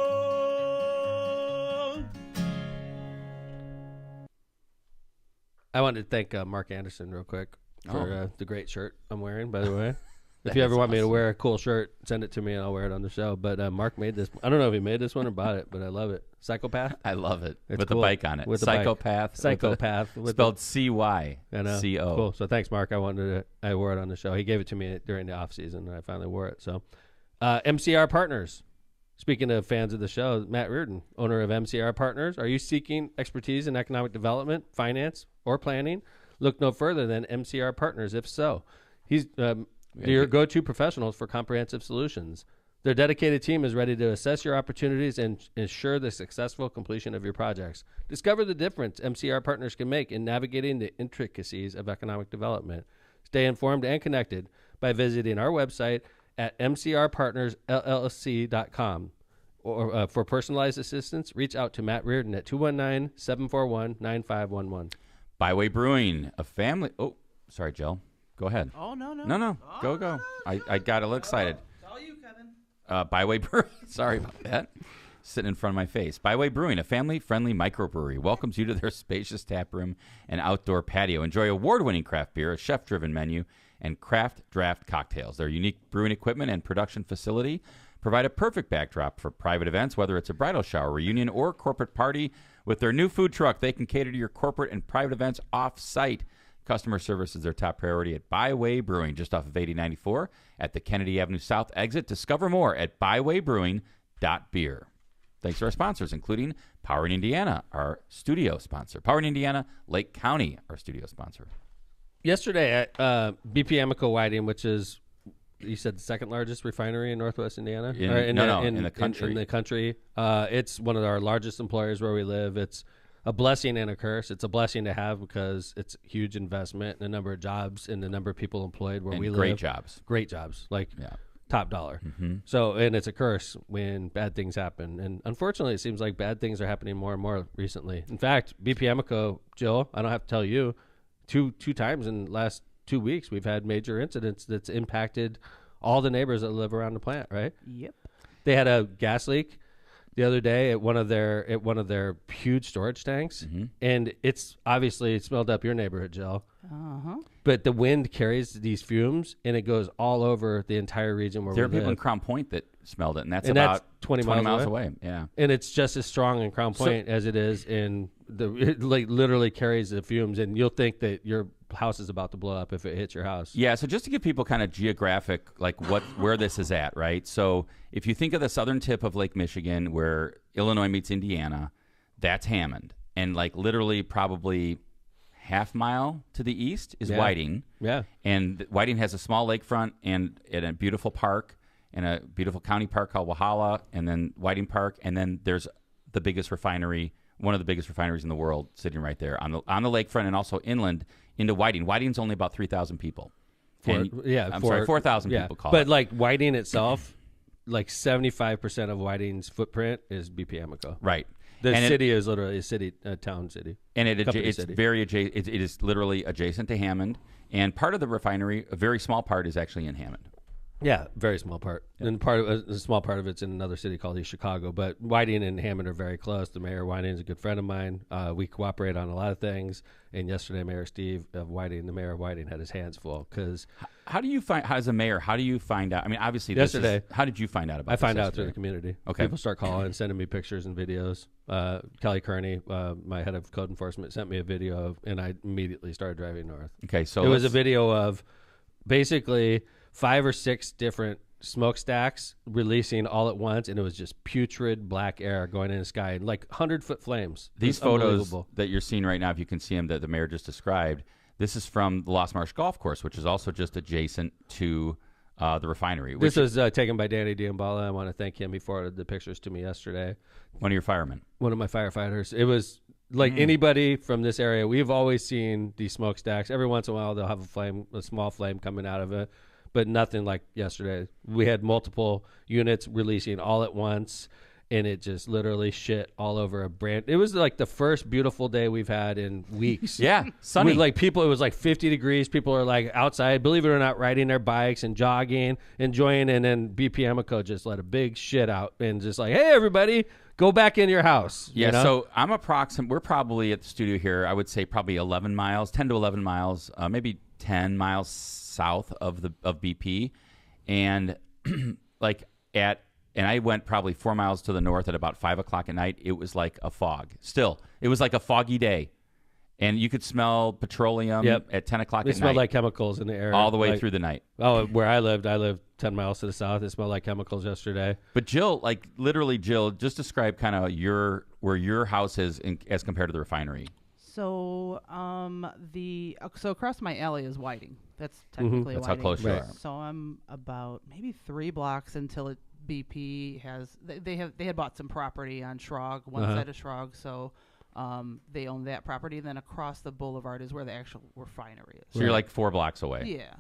I wanted to thank Mark Anderson real quick for the great shirt I'm wearing, by the way. If you ever want me to wear a cool shirt, send it to me and I'll wear it on the show. But Mark made this. I don't know if he made this one or bought it, but I love it. Psychopath? I love it. It's with cool. the bike on it. With the bike. Psychopath. Psychopath. With Spelled the- C-Y-C-O. Cool. So thanks, Mark. I wore it on the show. He gave it to me during the off season, and I finally wore it. So, MCR Partners. Speaking of fans of the show, Matt Reardon, owner of MCR Partners. Are you seeking expertise in economic development, finance, or planning? Look no further than MCR Partners. If so, he's your go-to professionals for comprehensive solutions. Their dedicated team is ready to assess your opportunities and ensure the successful completion of your projects. Discover the difference MCR Partners can make in navigating the intricacies of economic development. Stay informed and connected by visiting our website at mcrpartnersllc.com. Or for personalized assistance, reach out to Matt Reardon at 219-741-9511. Byway Brewing, a family. Oh, sorry, Jill. Go ahead. Oh, no. No. Go. I got a little excited. It's all you, Kevin. Byway Brewing. Sorry about that. Sitting in front of my face. Byway Brewing, a family-friendly microbrewery, welcomes you to their spacious tap room and outdoor patio. Enjoy award-winning craft beer, a chef-driven menu, and craft draft cocktails. Their unique brewing equipment and production facility provide a perfect backdrop for private events, whether it's a bridal shower, reunion, or corporate party. With their new food truck, they can cater to your corporate and private events off-site. Customer service is their top priority at Byway Brewing, just off of 8094 at the Kennedy Avenue South exit. Discover more at bywaybrewing.beer. Thanks to our sponsors, including Power in Indiana, our studio sponsor. Power in Indiana, Lake County, our studio sponsor. Yesterday at BP Amoco Whiting, which is, you said, the second largest refinery in Northwest Indiana? In the country. In the country. It's one of our largest employers where we live. It's a blessing and a curse. It's a blessing to have because it's a huge investment in the number of jobs and the number of people employed where we live. Great jobs. Great jobs. Like top dollar. Mm-hmm. So, and it's a curse when bad things happen. And unfortunately, it seems like bad things are happening more and more recently. In fact, BP Amoco, Jill, I don't have to tell you, two times in the last 2 weeks, we've had major incidents that's impacted all the neighbors that live around the plant, right? Yep. They had a gas leak the other day at one of their huge storage tanks, and it's obviously it smelled up your neighborhood, Jill. Uh-huh. But the wind carries these fumes, and it goes all over the entire region where There we are people in live. Crown Point that smelled it, and that's about 20 miles away. Yeah. And it's just as strong in Crown Point as it is in it like literally carries the fumes, and you'll think that your house is about to blow up if it hits your house. Yeah, so just to give people kind of geographic, like where this is at, right? So if you think of the southern tip of Lake Michigan where Illinois meets Indiana, that's Hammond. And like literally probably half mile to the east is Whiting. Yeah. And Whiting has a small lakefront and a beautiful park and a beautiful county park called Walhalla, and then Whiting Park, and then there's the biggest refinery, one of the biggest refineries in the world, sitting right there on the lakefront and also inland into Whiting. Whiting's only about 3,000 people. 4,000 people call it. But like Whiting itself, like 75% of Whiting's footprint is BP Amoco. Right. The And city is literally a town city. And Company it's city. very adjacent. It is literally adjacent to Hammond. And part of the refinery, a very small part, is actually in Hammond. Yeah, very small part. And a small part of it's in another city called East Chicago. But Whiting and Hammond are very close. The mayor of Whiting is a good friend of mine. We cooperate on a lot of things. And yesterday, Mayor Steve of Whiting, the mayor of Whiting, had his hands full because. How do you find? As a mayor, how do you find out? I mean, obviously, yesterday. How did you find out about? I this find out yesterday? through the community. Okay. People start calling, sending me pictures and videos. Kelly Kearney, my head of code enforcement, sent me a video and I immediately started driving north. Okay, so it was a video of basically 5 or 6 different smokestacks releasing all at once, and it was just putrid black air going in the sky and like 100-foot flames. These photos that you're seeing right now, if you can see them, that the mayor just described, this is from the Lost Marsh Golf Course, which is also just adjacent to the refinery. This was taken by Danny Diambala. I want to thank him. He forwarded the pictures to me yesterday. One of your firemen. One of my firefighters. It was like anybody from this area. We've always seen these smokestacks. Every once in a while, they'll have a small flame coming out of it, but nothing like yesterday. We had multiple units releasing all at once, and it just literally shit all over a brand. It was like the first beautiful day we've had in weeks. Yeah, sunny. With like people, it was like 50 degrees. People are like outside, believe it or not, riding their bikes and jogging, enjoying. And then BP Amoco just let a big shit out and just like, hey, everybody, go back in your house. Yeah, you know? so I'm we're probably at the studio here, I would say probably 11 miles, 10 to 11 miles, maybe 10 miles south of BP. And and I went probably 4 miles to the north at about 5 o'clock at night. It was like a fog. Still, it was like a foggy day. And you could smell petroleum at 10 o'clock at night. It smelled like chemicals in the air. All the way through the night. Oh, where I lived 10 miles to the south. It smelled like chemicals yesterday. But Jill, Jill, just describe kind of where your house is as compared to the refinery. So, so across my alley is Whiting. That's technically That's Whiting. how close you are. So I'm about maybe 3 blocks until BP has they had bought some property on Schrog, one side of Schrog, so they own that property. And then across the boulevard is where the actual refinery is. So you're like 4 blocks away. Yeah.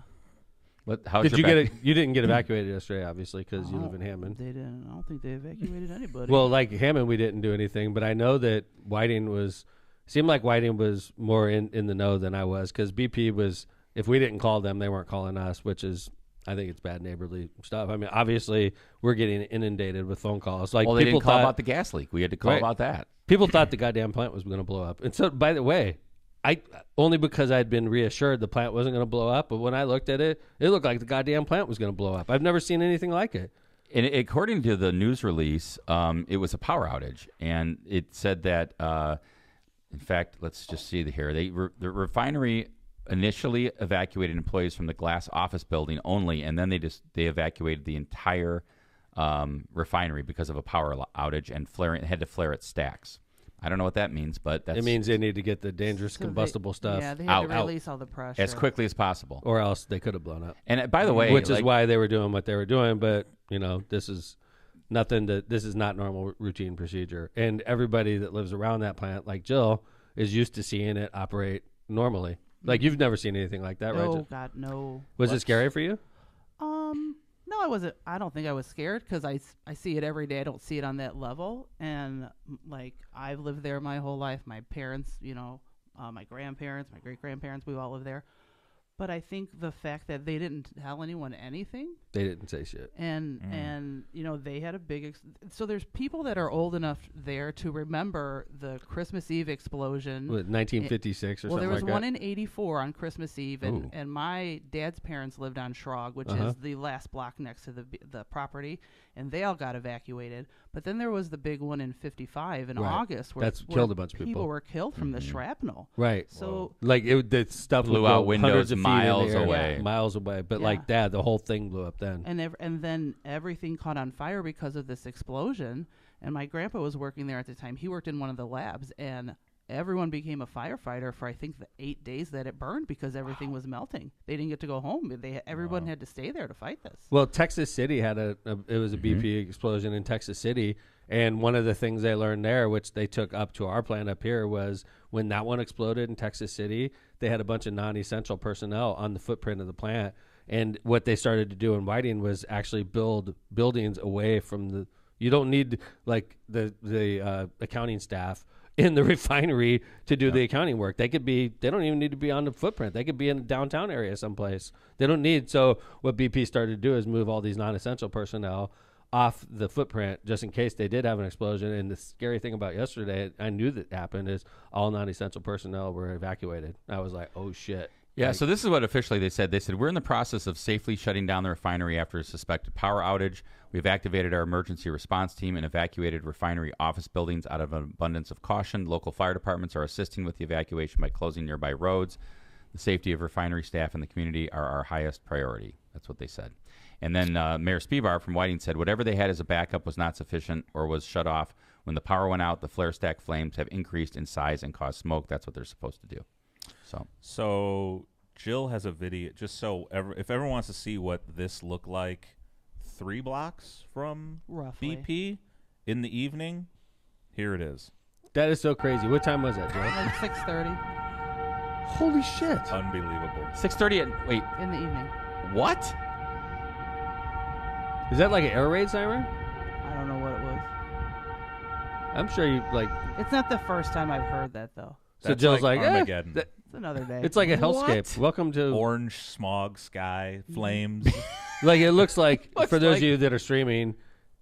How's Did your you back? get it? You didn't get evacuated yesterday, obviously, because you live in Hammond. They didn't. I don't think they evacuated anybody. Well, like Hammond, we didn't do anything, but I know that Whiting seemed like Whiting was more in the know than I was, because BP was, if we didn't call them, they weren't calling us, which is, I think it's bad neighborly stuff. I mean, obviously, we're getting inundated with phone calls. Like, Well, they people didn't call thought, about the gas leak. We had to call Right. about that. people thought the goddamn plant was going to blow up. And so, by the way, only because I'd been reassured the plant wasn't going to blow up, but when I looked at it, it looked like the goddamn plant was going to blow up. I've never seen anything like it. And according to the news release, it was a power outage, and it said that. In fact, let's just see here. The refinery initially evacuated employees from the glass office building only, and then they evacuated the entire refinery because of a power outage and had to flare its stacks. I don't know what that means, but It means they need to get the dangerous combustible stuff Yeah, they had out, to release all the pressure as quickly as possible. or else they could have blown up. And by the way, Which is like, why they were doing what they were doing, but this is this is not normal routine procedure. And everybody that lives around that plant, like Jill, is used to seeing it operate normally. Like, you've never seen anything like that, right? No, Jill? God, no. Was it scary for you? No, I wasn't. I don't think I was scared because I see it every day. I don't see it on that level, and like I've lived there my whole life. My parents, my grandparents, my great grandparents, we all lived there. But I think the fact that they didn't tell anyone anything, They didn't say shit. and they had a big so there's people that are old enough there to remember the Christmas Eve explosion. What, 1956 or Well, something there was like one that? in '84 on Christmas Eve, Ooh. and my dad's parents lived on Schrog, which Uh-huh. is the last block next to the property, and they all got evacuated. But then there was the big one in '55 in Right. August, where That's where killed a bunch of people. were killed from the shrapnel. Right. So Like, the stuff Blew would out go windows hundreds of feet in the miles air. away. Yeah, miles away. But Yeah. like that, the whole thing blew up then. and then everything caught on fire because of this explosion. And my grandpa was working there at the time. He worked in one of the labs, and everyone became a firefighter for I think the 8 days that it burned because everything was melting. They didn't get to go home. Everyone had to stay there to fight this. Well, Texas City had it was a BP explosion in Texas City, and one of the things they learned there, which they took up to our plant up here, was when that one exploded in Texas City, they had a bunch of non-essential personnel on the footprint of the plant, and what they started to do in Whiting was actually build buildings away from the. You don't need like the accounting staff in the refinery to do the accounting work. They don't even need to be on the footprint. They could be in the downtown area someplace. They don't need. So what BP started to do is move all these non-essential personnel off the footprint just in case they did have an explosion. And the scary thing about yesterday, I knew that happened, is all non-essential personnel were evacuated. I was like, oh shit. Yeah, Like, so this is what officially they said. They said, we're in the process of safely shutting down the refinery after a suspected power outage. We've activated our emergency response team and evacuated refinery office buildings out of an abundance of caution. Local fire departments are assisting with the evacuation by closing nearby roads. The safety of refinery staff and the community are our highest priority. That's what they said. And then Mayor Spibar from Whiting said, whatever they had as a backup was not sufficient or was shut off. When the power went out, the flare stack flames have increased in size and caused smoke. That's what they're supposed to do. So Jill has a video, just so if everyone wants to see what this looked like 3 blocks from Roughly. BP in the evening, here it is. that is so crazy. What time was that, Joe? Like 6:30 Holy shit. Unbelievable. 6:30 wait, in the evening. what? Is that like an air raid siren? I don't know what it was. I'm sure you like. It's not the first time I've heard that though. So That's Jill's like, Armageddon. that- It's another day. it's like a What? hellscape. Welcome to. Orange smog sky, flames. Like, it looks like, Looks for those like- of you that are streaming,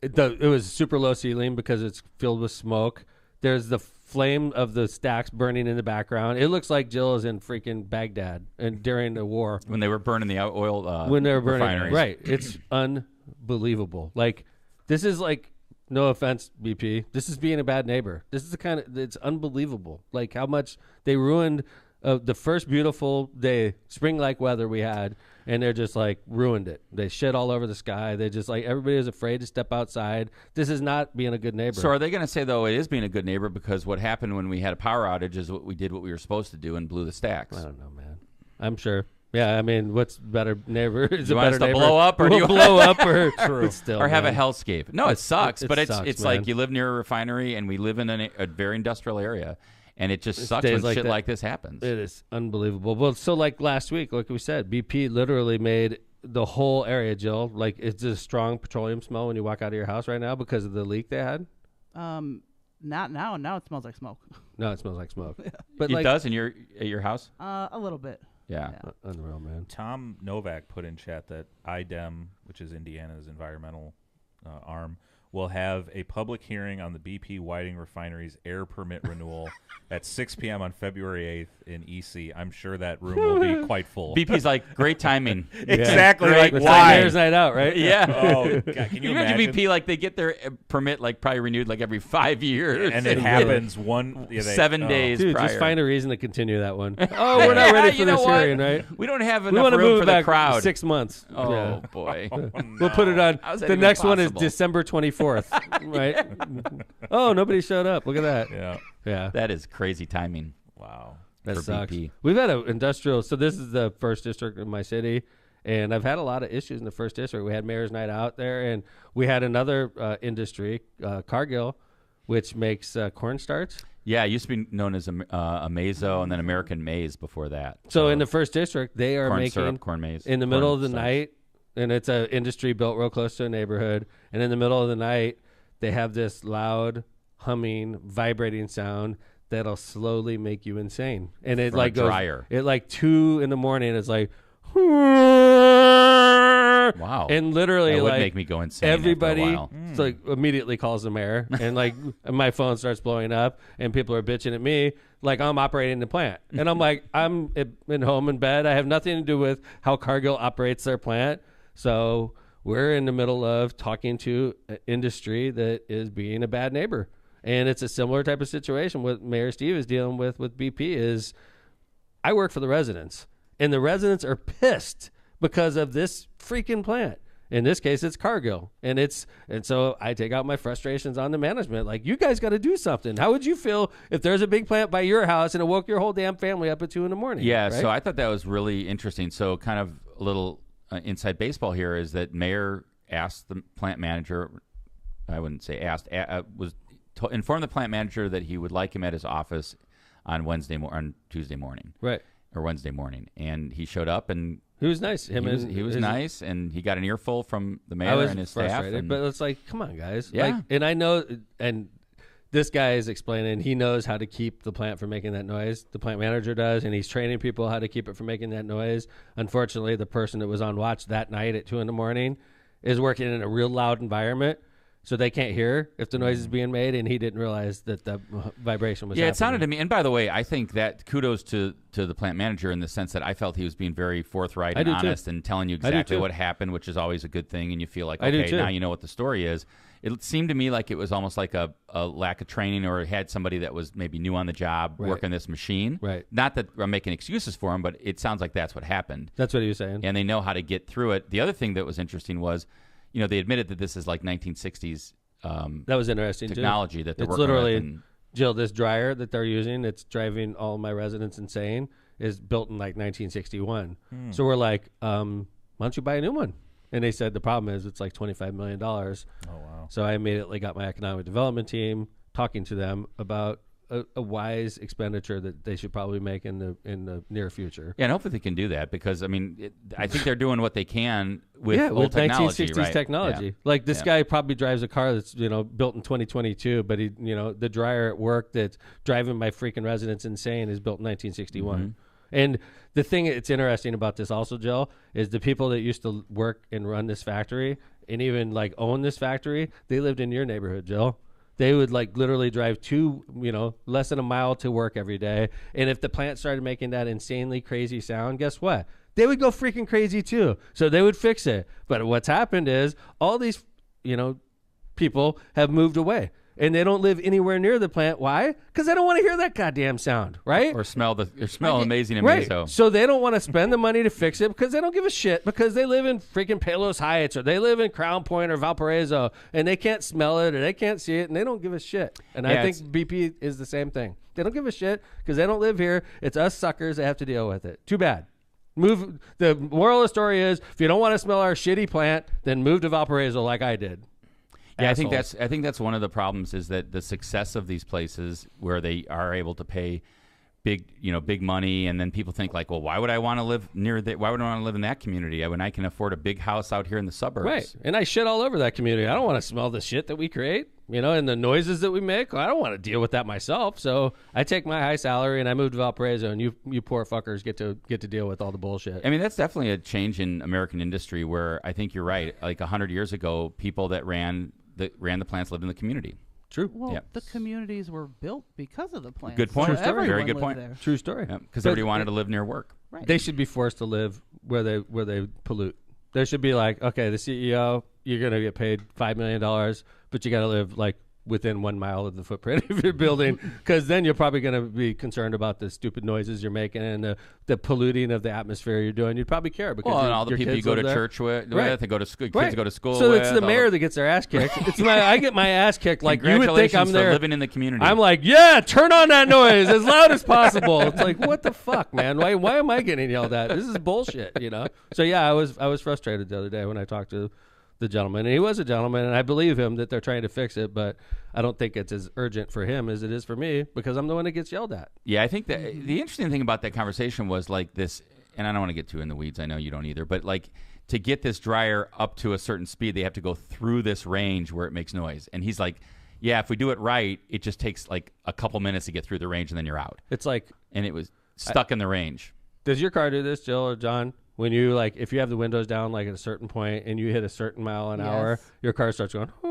it was super low ceiling because it's filled with smoke. There's the flame of the stacks burning in the background. It looks like Jill is in freaking Baghdad and during the war When they were burning the oil when they were burning. refineries. Right. It's unbelievable. Like, this is like, no offense, BP. This is being a bad neighbor. This is the kind of, it's unbelievable. Like, how much they ruined the first beautiful day, spring-like weather we had, and they're just like ruined it. They shit all over the sky. They just like, everybody is afraid to step outside. This is not being a good neighbor. So are they going to say, though, it is being a good neighbor because what happened when we had a power outage is what we were supposed to do and blew the stacks? I don't know, man. I'm sure. Yeah, I mean, what's better neighbor? Is You a want us better to neighbor? blow up or do We'll you- blow up or it's still, or have man. a hellscape? No, it sucks, it but sucks, it's man. like you live near a refinery and we live in a very industrial area, and it just sucks stays when like shit that. like this happens. It is unbelievable. Well, so like last week, like we said, BP literally made the whole area, Jill, like it's a strong petroleum smell when you walk out of your house right now because of the leak they had? Not now. Now it smells like smoke. No, it smells like smoke. But It like, does at your house? A little bit. Yeah. Unreal, man. Tom Novak put in chat that IDEM, which is Indiana's environmental arm, will have a public hearing on the BP Whiting Refinery's air permit renewal at 6 p.m. on February 8th in EC. I'm sure that room will be quite full. BP's like, great timing. Exactly. Great. Like, It's why? Mayor's Night Out, right? Yeah. Oh, God, can Can you you imagine imagine? BP, like, they get their permit, like, probably renewed, like, every 5 years. And it happens one... Yeah, 7 days Dude, prior. just find a reason to continue that one. Oh, we're not ready for You know this what? hearing, right? We don't have We enough want to room move for it the back crowd. 6 months. Oh, Yeah. boy. We'll put it on. How's that The even next one is possible? December 24th, right? Oh, nobody showed up. Look at that. Yeah. Yeah, That is crazy timing. Wow. that for sucks. BP. We've had an industrial. So this is the first district in my city, and I've had a lot of issues in the first district. We had Mayor's Night Out there, and we had another industry, Cargill, which makes cornstarch. Yeah, it used to be known as a Mazo and then American Maize before that. So in the first district, they are corn making syrup, corn maize. in the middle corn of the starch. night, and it's an industry built real close to a neighborhood. And in the middle of the night, they have this loud, humming, vibrating sound that'll slowly make you insane. And it From a like goes, dryer. It like 2 in the morning. It's like, Wow. and literally That would like make me go insane after a everybody while. like immediately calls the mayor, and like my phone starts blowing up, and people are bitching at me like I'm operating the plant, and I'm like I'm in home in bed. I have nothing to do with how Cargill operates their plant. So we're in the middle of talking to an industry that is being a bad neighbor, and it's a similar type of situation. What Mayor Steve is dealing with BP is I work for the residents, and the residents are pissed because of this freaking plant. In this case, it's Cargill, and so I take out my frustrations on the management. Like, you guys got to do something. How would you feel if there's a big plant by your house and it woke your whole damn family up at 2 a.m? Yeah, right? so I thought that was really interesting. So kind of a little inside baseball here is that Mayor asked the plant manager, I wouldn't say asked, informed the plant manager that he would like him at his office on Tuesday morning. Right. Or Wednesday morning. And he showed up and He was nice. he was nice, and he got an earful from the mayor I was and his frustrated, staff. And but it's like, come on, guys. Yeah. Like, and I know, and this guy is explaining he knows how to keep the plant from making that noise. The plant manager does, and he's training people how to keep it from making that noise. Unfortunately, the person that was on watch that night at 2 a.m. is working in a real loud environment, so they can't hear if the noise is being made, and he didn't realize that the vibration was it sounded to happening. me, and by the way, I think that kudos to the plant manager in the sense that I felt he was being very forthright and do too. honest and telling you do exactly too. what happened, which is always a good thing, and you feel like, I do okay, too. now you know what the story is. It seemed to me like it was almost like a lack of training, or had somebody that was maybe new on the job Right. working this machine. Right. Not that I'm making excuses for him, but it sounds like that's what happened. That's what he was saying. And they know how to get through it. The other thing that was interesting was, they admitted that this is like 1960s That was interesting, too. technology that they're It's working literally, with. And Jill, this dryer that they're using, it's driving all my residents insane, is built in like 1961. So we're like, why don't you buy a new one? And they said the problem is it's like $25 million. Oh, wow. So I immediately got my economic development team talking to them about a wise expenditure that they should probably make in the near future. Yeah, and hopefully they can do that because, I mean, I think they're doing what they can with old with technology, 1960s right? technology. Yeah. Like this Yeah. guy probably drives a car that's built in 2022, but the dryer at work that's driving my freaking residents insane is built in 1961. Mm-hmm. And the thing that's interesting about this also, Jill, is the people that used to work and run this factory and even like own this factory, they lived in your neighborhood, Jill. They would like literally drive less than a mile to work every day. And if the plant started making that insanely crazy sound, guess what? They would go freaking crazy too. So they would fix it. But what's happened is all these, people have moved away. And they don't live anywhere near the plant. Why? Because they don't want to hear that goddamn sound, right? Or smell amazing in Right. Meso. So they don't want to spend the money to fix it because they don't give a shit because they live in freaking Palos Heights or they live in Crown Point or Valparaiso and they can't smell it or they can't see it and they don't give a shit. And Yeah, I think BP is the same thing. They don't give a shit because they don't live here. It's us suckers that have to deal with it. Too bad. Move. The moral of the story is if you don't want to smell our shitty plant, then move to Valparaiso like I did. Yeah, Assholes. I think that's one of the problems is that the success of these places where they are able to pay big money, and then people think like, well, why would I want to live why would I want to live in that community when I can afford a big house out here in the suburbs? Right. And I shit all over that community. I don't want to smell the shit that we create, and the noises that we make. I don't want to deal with that myself. So I take my high salary and I move to Valparaiso, and you poor fuckers get to deal with all the bullshit. I mean, that's definitely a change in American industry where I think you're right. Like 100 years ago, people that ran the plants lived in the community. True. Well, the communities were built because of the plants. Good point. So True story. everyone Very good lived point. there. True story. Because everybody wanted to live near work. Right. They should be forced to live where they pollute. There should be like, okay, the CEO, you're going to get paid $5 million, but you got to live like within 1 mile of the footprint of your building, because then you're probably going to be concerned about the stupid noises you're making and the polluting of the atmosphere you're doing. You'd probably care because and all the people you go to church with, they go to school, kids go to school. So with, it's the mayor that gets their ass kicked. I get my ass kicked like you would think I'm there for living in the community. I'm like, yeah, turn on that noise as loud as possible. It's like, what the fuck, man? Why am I getting yelled at? This is bullshit, So yeah, I was frustrated the other day when I talked to the gentleman, and he was a gentleman, and I believe him that they're trying to fix it, but I don't think it's as urgent for him as it is for me, because I'm the one that gets yelled at. Yeah, I think that the interesting thing about that conversation was like this, and I don't want to get too in the weeds, I know you don't either, but like to get this dryer up to a certain speed, they have to go through this range where it makes noise. And he's like, yeah, if we do it right, it just takes like a couple minutes to get through the range, and then you're out. It's like, and it was stuck in the range. Does your car do this, Jill or John? When you if you have the windows down like at a certain point and you hit a certain mile an hour, your car starts going. Just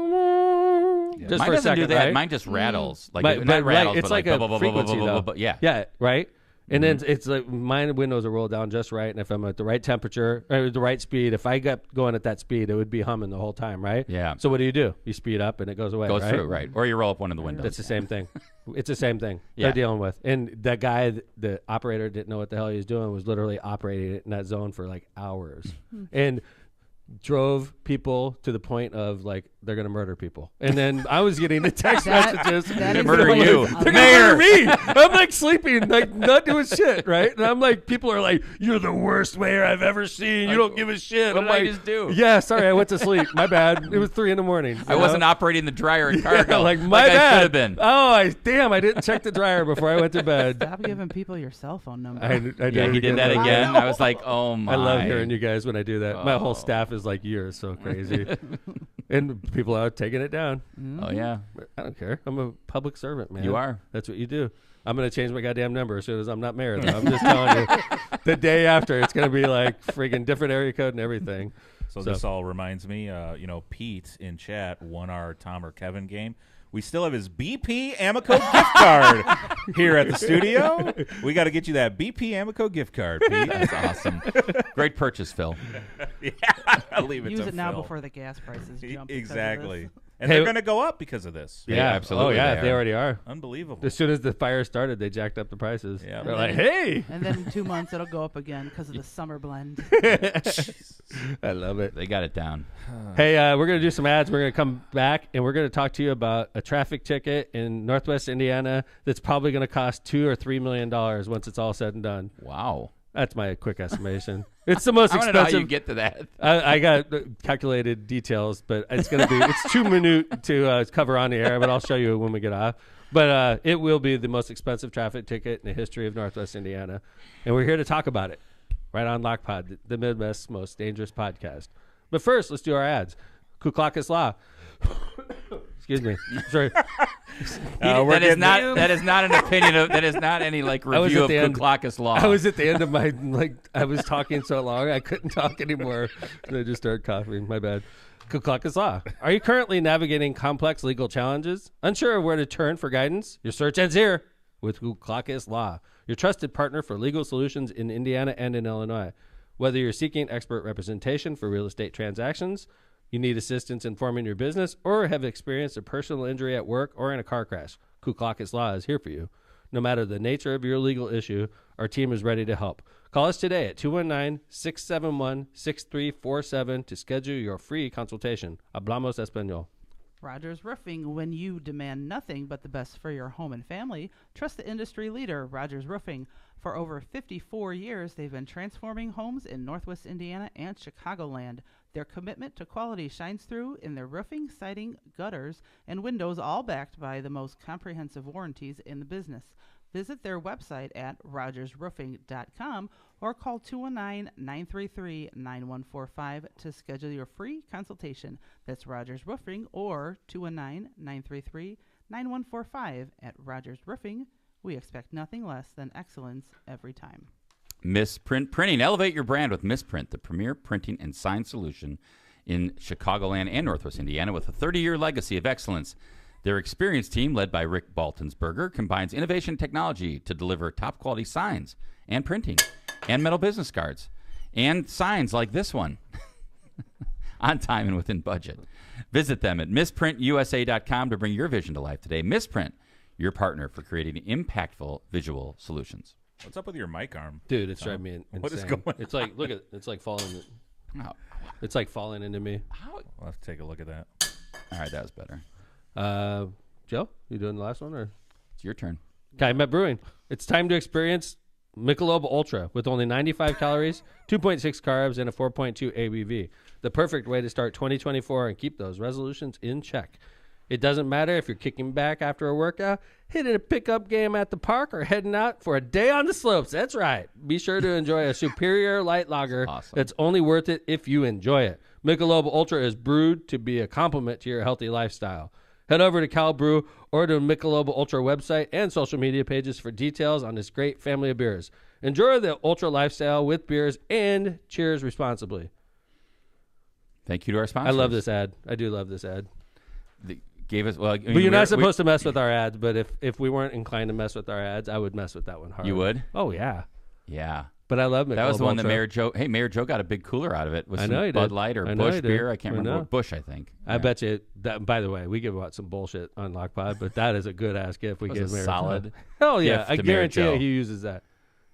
Mine for a doesn't second, do that. Right? Mine just rattles. Like but not rattles, it's but like a frequency though. Yeah, right. And then it's like my windows are rolled down just right, and if I'm at the right temperature or the right speed, if I got going at that speed, it would be humming the whole time, right? Yeah. So what do? You speed up and it goes away. Goes right? through, right? Or you roll up one of the windows. It's the same thing. It's the same thing Yeah. they're dealing with. And that guy, the operator, didn't know what the hell he was doing. Was literally operating it in that zone for like hours, and drove people to the point of like they're gonna murder people. And then I was getting the text messages. That is murder you. They're gonna murder me. I'm like sleeping, like not doing shit, right? And I'm like, people are like, "You're the worst mayor I've ever seen. You don't give a shit." What I'm did I like, just do? Yeah, sorry, I went to sleep. My bad. It was 3 a.m. I wasn't operating the dryer at cargo. Yeah, like my bad. I should have been. Oh, I didn't check the dryer before I went to bed. Stop giving people your cell phone number. I did Yeah, he did that again. I was like, oh my. I love hearing you guys when I do that. My whole staff is like, "You're so crazy," and people are taking it down. Oh yeah, I don't care. I'm a public servant, man. You are. That's what you do. I'm going to change my goddamn number as soon as I'm not mayor, though. I'm just telling you. The day after, it's going to be like freaking different area code and everything. So this all reminds me, Pete in chat won our Tom or Kevin game. We still have his BP Amico gift card here at the studio. We got to get you that BP Amico gift card, Pete. That's awesome. Great purchase, Phil. Yeah, I'll leave it Use to it now Phil. before the gas prices jump. because of Exactly. this. And Hey, they're going to go up because of this. Yeah, absolutely. Oh, yeah, they they are. already are. Unbelievable. As soon as the fire started, they jacked up the prices. Yeah. They're like, hey. And then in 2 months it'll go up again because of the summer blend. I love it. They got it down. Hey, we're going to do some ads. We're going to come back, and we're going to talk to you about a traffic ticket in Northwest Indiana that's probably going to cost $2 or $3 million once it's all said and done. Wow. That's my quick estimation. It's the most I want to know expensive. how you get to that. I got calculated details, but it's going to be it's too minute to cover on the air, but I'll show you when we get off. But it will be the most expensive traffic ticket in the history of Northwest Indiana, and we're here to talk about it right on LockPod, the Midwest's most dangerous podcast. But first, let's do our ads. Ku Klux Law. Excuse me. Sorry. That is not an opinion of. That is not any like review of Ku Klux Law. I was at the end of my I was talking so long I couldn't talk anymore, and I just started coughing. My bad. Ku Klux Law. Are you currently navigating complex legal challenges? Unsure of where to turn for guidance? Your search ends here with Ku Klux Law, your trusted partner for legal solutions in Indiana and in Illinois. Whether you're seeking expert representation for real estate transactions, you need assistance in forming your business, or have experienced a personal injury at work or in a car crash, Ku Klux Law is here for you. No matter the nature of your legal issue, our team is ready to help. Call us today at 219-671-6347 to schedule your free consultation. Hablamos Español. Rogers Roofing, when you demand nothing but the best for your home and family, trust the industry leader, Rogers Roofing. For over 54 years, they've been transforming homes in Northwest Indiana and Chicagoland. Their commitment to quality shines through in their roofing, siding, gutters, and windows, all backed by the most comprehensive warranties in the business. Visit their website at rogersroofing.com or call 219-933-9145 to schedule your free consultation. That's Rogers Roofing or 219-933-9145 at Rogers Roofing. We expect nothing less than excellence every time. Misprint Printing. Elevate your brand with Misprint, the premier printing and sign solution in Chicagoland and Northwest Indiana with a 30-year legacy of excellence. Their experienced team, led by Rick Baltonsberger, combines innovation technology to deliver top-quality signs and printing and metal business cards and signs like this one on time and within budget. Visit them at misprintusa.com to bring your vision to life today. Misprint, your partner for creating impactful visual solutions. What's up with your mic arm? Dude, it's driving me insane. What is going on? It's like, look at, it's like falling. Oh, It's like falling into me. We'll have to take a look at that. all right, that was better. Joe, you doing the last one or? It's your turn. Calumet Brewing. It's time to experience Michelob Ultra with only 95 calories, 2.6 carbs, and a 4.2 ABV. The perfect way to start 2024 and keep those resolutions in check. It doesn't matter if you're kicking back after a workout, hitting a pickup game at the park, or heading out for a day on the slopes. That's right. Be sure to enjoy a superior light lager Awesome. that's only worth it if you enjoy it. Michelob Ultra is brewed to be a complement to your healthy lifestyle. Head over to Cal Brew or to Michelob Ultra website and social media pages for details on this great family of beers. Enjoy the Ultra lifestyle with beers and cheers responsibly. Thank you to our sponsors. I love this ad. I do love this ad. They gave us, well, But you're not supposed to mess with our ads, but if we weren't inclined to mess with our ads, I would mess with that one hard. You would? Oh, yeah. Yeah. But I love Michelob That was the one that Ultra. Mayor Joe got a big cooler out of it with I some know he Bud did. Light or I know Busch he did. beer. I can't I remember. know. Busch, I think. I bet you that. By the way, we give out some bullshit on Lockpod, but that is a good ass gift we That give was a Mayor solid Joe. Hell yeah! gift I to Mayor guarantee Joe. you he uses that.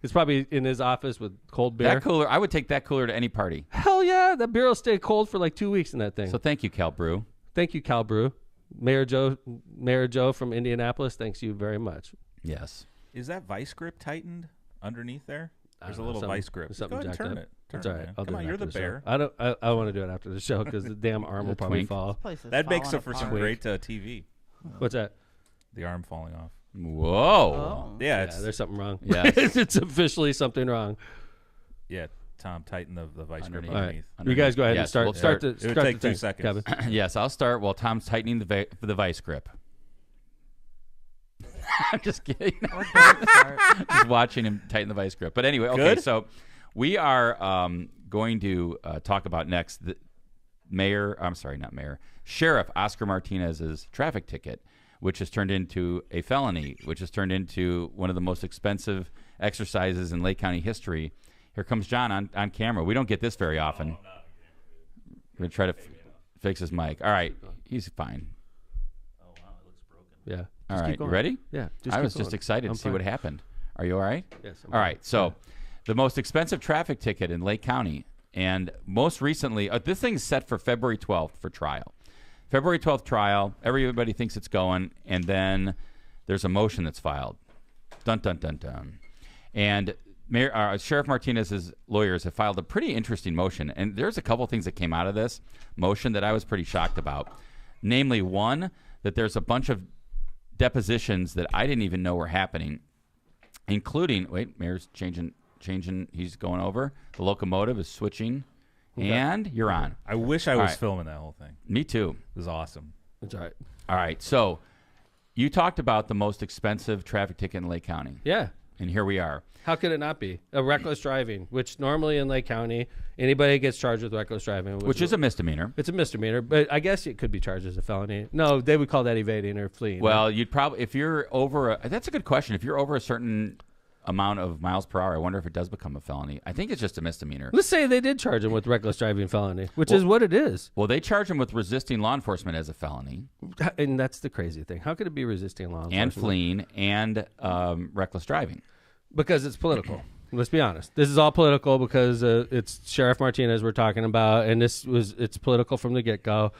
It's probably in his office with cold beer. That cooler, I would take that cooler to any party. Hell yeah! That beer will stay cold for like 2 weeks in that thing. So thank you, Cal Brew. Thank you, Cal Brew. Mayor Joe from Indianapolis. Thanks you very much. Yes. Is that vice grip tightened underneath there? There's a don't know, little something- vice grip. Go something ahead and jacked turn up. it. That's Turn all it, right. man. I'll Come do on, it you're after the show. bear. I don't. I want to do it after the show because the damn arm will probably twink. fall. Place is That makes falling up for some apart. great TV. What's that? The arm falling off. Whoa. Oh. Yeah, Yeah, it's there's something wrong. Yes. It's officially something wrong. yeah. Tom, tighten the vice grip Underneath. All right, underneath. you guys go ahead and Yes, start. we'll start start. the. It would start take the 2 thing, seconds. Kevin. Yes, I'll start while Tom's tightening the vice grip. I'm just kidding. Or don't start. Just watching him tighten the vice grip. But anyway, okay, Good. so we are going to talk about next the Sheriff Oscar Martinez's traffic ticket, which has turned into a felony, which has turned into one of the most expensive exercises in Lake County history. Here comes John on camera. We don't get this very often. We're going to try to fix his mic. All right, he's fine. Yeah. All Just right, keep you going. Yeah. I keep was just going. excited I'm to see what fine. happened. Are you all right? Yes. I'm All fine. right, so the most expensive traffic ticket in Lake County, and most recently, this thing is set for February 12th for trial. February 12th trial, everybody thinks it's going, and then there's a motion that's filed. Dun, dun, dun, dun. And Sheriff Martinez's lawyers have filed a pretty interesting motion, and there's a couple things that came out of this motion that I was pretty shocked about. Namely, one, that there's a bunch of depositions that I didn't even know were happening, including, Mayor's changing, he's going over. The locomotive is switching, and you're on. I wish I All was right. filming that whole thing. Me too. It was awesome. It's all right. All right, so you talked about the most expensive traffic ticket in Lake County, Yeah. and here we are. How could it not be? A reckless driving, which normally in Lake County, anybody gets charged with reckless driving. Which is a misdemeanor. It's a misdemeanor, but I guess it could be charged as a felony. No, they would call that evading or fleeing. Well, you'd probably, if you're over, that's a good question. If you're over a certain amount of miles per hour, I wonder if it does become a felony. I think it's just a misdemeanor. Let's say they did charge him with reckless driving felony, which is what it is. Well, they charge him with resisting law enforcement as a felony, And that's the crazy thing. How could it be resisting law enforcement? and fleeing, and reckless driving. Because it's political. Let's be honest. This is all political because it's Sheriff Martinez we're talking about, and it's political from the get-go.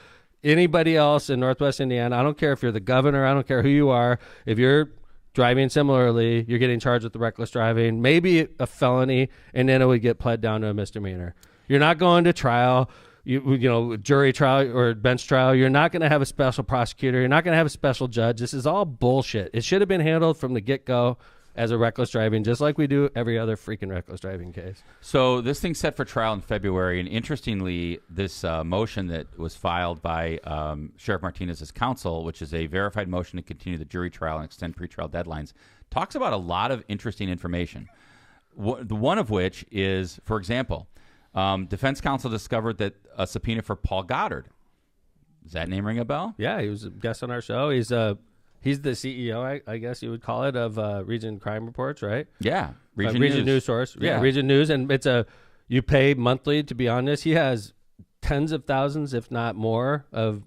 Anybody else in Northwest Indiana, I don't care if you're the governor, I don't care who you are, if you're driving similarly, you're getting charged with the reckless driving, maybe a felony, and then it would get pled down to a misdemeanor. You're not going to trial, jury trial or bench trial. You're not going to have a special prosecutor. You're not going to have a special judge. This is all bullshit. It should have been handled from the get-go as a reckless driving, just like we do every other freaking reckless driving case. So this thing's set for trial in February, and interestingly, this motion that was filed by Sheriff Martinez's counsel, which is a verified motion to continue the jury trial and extend pretrial deadlines, talks about a lot of interesting information. The one of which is, for example, defense counsel discovered that a subpoena for Paul Goddard. Does that name ring a bell? Yeah, he was a guest on our show. He's the CEO, I guess you would call it, of Region Crime Reports, right? Yeah, Region News Source. Yeah, Region News, and you pay monthly to be on this. He has tens of thousands, if not more, of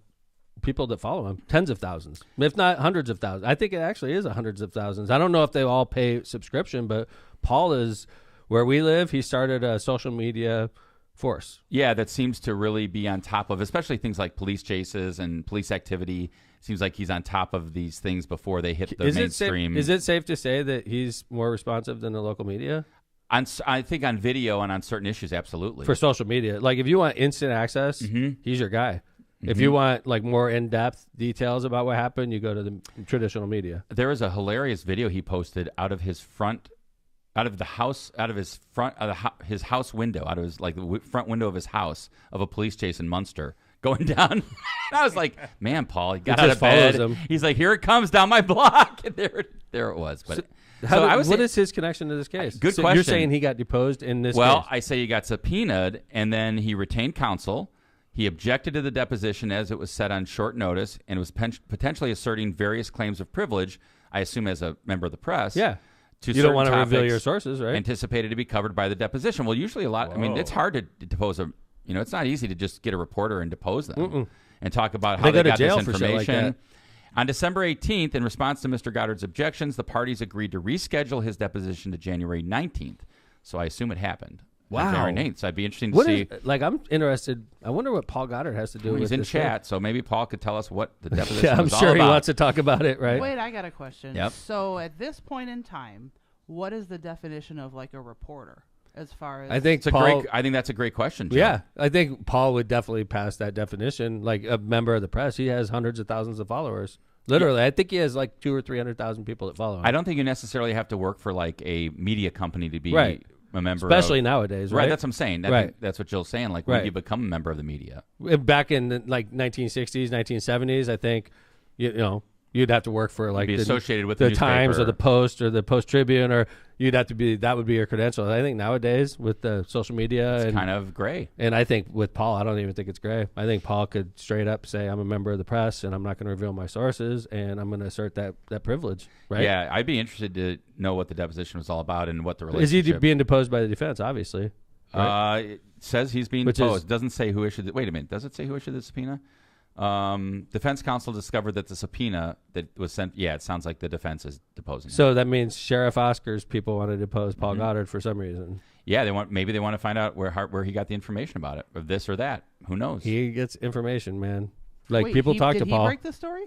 people that follow him. Tens of thousands, if not hundreds of thousands. I think it actually is hundreds of thousands. I don't know if they all pay subscription, but Paul is where we live. He started a social media force. Yeah, that seems to really be on top of, especially things like police chases and police activity. Seems like he's on top of these things before they hit the mainstream. Is it safe to say that he's more responsive than the local media? I think on video and on certain issues, absolutely. For social media. Like if you want instant access, he's your guy. If you want like more in-depth details about what happened, you go to the traditional media. There was a hilarious video he posted out of his house window, out of his front window of his house, of a police chase in Munster going down. I was like, man, Paul, he got out of bed. Him. He's like, here it comes down my block. And there it was. But what is his connection to this case? Good question. You're saying he got deposed in this case? Well, I say he got subpoenaed, and then he retained counsel. He objected to the deposition as it was set on short notice, and was potentially asserting various claims of privilege, I assume as a member of the press. Yeah. To you don't want to reveal your sources, right? Anticipated to be covered by the deposition. Well, usually a lot. Whoa. I mean, it's hard to depose it's not easy to just get a reporter and depose them and talk about how they they go to got jail this for shit information. like that. On December 18th, in response to Mr. Goddard's objections, the parties agreed to reschedule his deposition to January 19th. So I assume it happened. Wow. On January 9th. So I'd be interesting to see. I'm interested. I wonder what Paul Goddard has to do with He's in this chat, so maybe Paul could tell us what the deposition I'm was all sure he about. wants to talk about it, right? Wait, I got a question. Yep. So at this point in time, what is the definition of like a reporter as far as I think I think that's a great question, Joe. Yeah, I think Paul would definitely pass that definition. Like a member of the press, he has hundreds of thousands of followers. Literally, I think he has like 200,000 or 300,000 people that follow him. I don't think you necessarily have to work for like a media company to be Right. a member, especially nowadays, right? That's what I'm saying. Right. That's what Jill's saying. Like, when Right. do you become a member of the media? Back in the 1960s, 1970s, I think you'd have to work for like Be associated with the the Times newspaper. or the Post or the Post Tribune, or you'd have to be that would be your credential. I think nowadays with the social media It's and kind of gray. And I think with Paul, I don't even think it's gray. I think Paul could straight up say, I'm a member of the press and I'm not going to reveal my sources and I'm going to assert that privilege, right? Yeah, I'd be interested to know what the deposition was all about and what the relationship. Is he being deposed by the defense, obviously? Right? It says he's being deposed. It doesn't say who issued it. Wait a minute. Does it say who issued the subpoena? Defense counsel discovered that the subpoena that was sent. Yeah, it sounds like the defense is deposing him. So that means Sheriff Oscar's people want to depose Paul Goddard for some reason. Yeah, maybe they want to find out where he got the information about it, or this or that. Who knows? He gets information, man. Like Wait, people talk to did Paul. he break the story?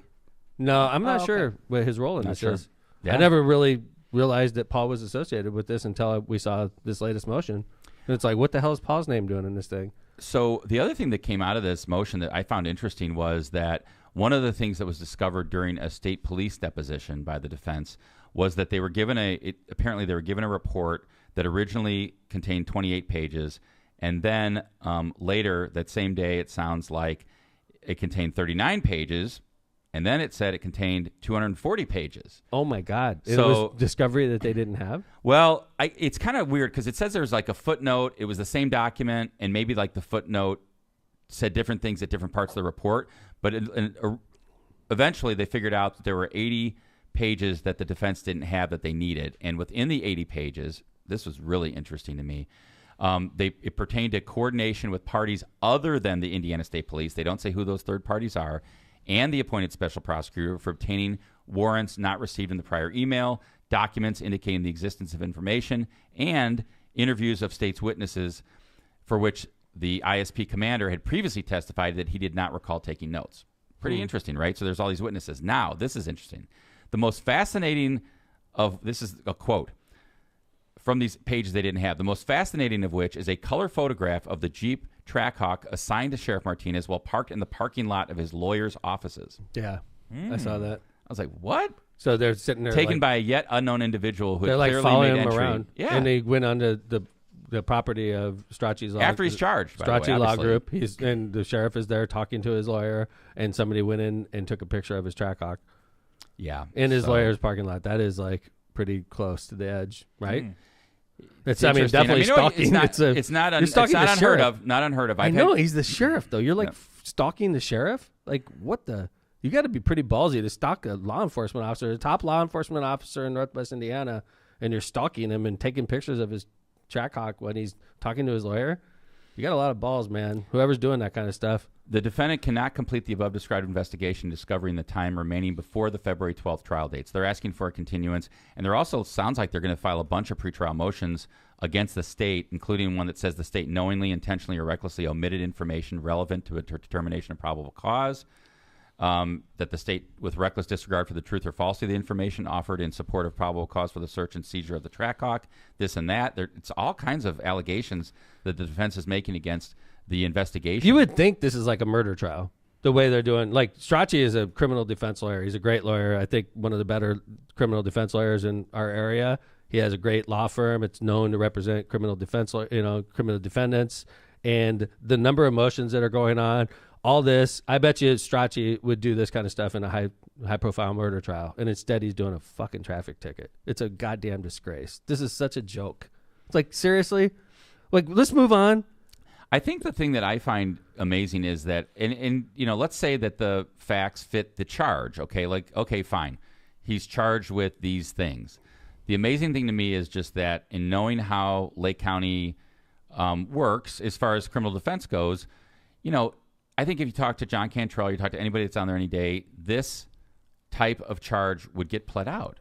No, I'm not okay. sure what his role in Not this sure. is. Yeah. I never really realized that Paul was associated with this until we saw this latest motion. And it's like, what the hell is Paul's name doing in this thing? So the other thing that came out of this motion that I found interesting was that one of the things that was discovered during a state police deposition by the defense was that they were given apparently they were given a report that originally contained 28 pages, and then later that same day it sounds like it contained 39 pages, and then it said it contained 240 pages. Oh my God! It So- was discovery that they didn't have. Well, it's kind of weird because it says there's like a footnote. It was the same document, and maybe like the footnote said different things at different parts of the report. But eventually they figured out that there were 80 pages that the defense didn't have that they needed. And within the 80 pages, this was really interesting to me. It pertained to coordination with parties other than the Indiana State Police. They don't say who those third parties are. And the appointed special prosecutor for obtaining warrants not received in the prior email, documents indicating the existence of information, and interviews of state's witnesses for which the ISP commander had previously testified that he did not recall taking notes. Pretty interesting, right? So there's all these witnesses. Now, this is interesting. The most fascinating this is a quote from these pages they didn't have. The most fascinating of which is a color photograph of the Jeep Trackhawk assigned to Sheriff Martinez while parked in the parking lot of his lawyer's offices. Yeah, I saw that. I was like, what? So they're sitting there taken by a yet unknown individual who they're had like clearly following made him entry. around. Yeah, And they went onto the property of Strachey's law. after he's charged. By the way, Strachey Law obviously. Group. And the sheriff is there talking to his lawyer, and somebody went in and took a picture of his Trackhawk Yeah, in his so- lawyer's parking lot. That is like pretty close to the edge, right? It's I mean, interesting. definitely no, stalking. It's not. It's, a, it's not, you're it's stalking not the unheard sheriff. of. Not unheard of. I I've know had- he's the sheriff, though. You're like Yeah. stalking the sheriff. Like what the? You got to be pretty ballsy to stalk a law enforcement officer, a top law enforcement officer in Northwest Indiana, and you're stalking him and taking pictures of his Trackhawk when he's talking to his lawyer. You got a lot of balls, man. Whoever's doing that kind of stuff. The defendant cannot complete the above-described investigation discovering the time remaining before the February 12th trial dates. They're asking for a continuance, and there also sounds like they're going to file a bunch of pretrial motions against the state, including one that says the state knowingly, intentionally, or recklessly omitted information relevant to a determination of probable cause, that the state, with reckless disregard for the truth or falsity of the information offered in support of probable cause for the search and seizure of the Trackhawk, this and that. It's all kinds of allegations that the defense is making against the investigation. You would think this is like a murder trial, the way they're doing. Like, Strachey is a criminal defense lawyer. He's a great lawyer. I think one of the better criminal defense lawyers in our area. He has a great law firm. It's known to represent criminal defense, criminal defendants. And the number of motions that are going on, all this, I bet you Strachey would do this kind of stuff in a high-profile murder trial. And instead, he's doing a fucking traffic ticket. It's a goddamn disgrace. This is such a joke. It's like, seriously? Like, let's move on. I think the thing that I find amazing is that, and let's say that the facts fit the charge. Okay, okay, fine. He's charged with these things. The amazing thing to me is just that in knowing how Lake County works as far as criminal defense goes, I think if you talk to John Cantrell, you talk to anybody that's on there any day, this type of charge would get pled out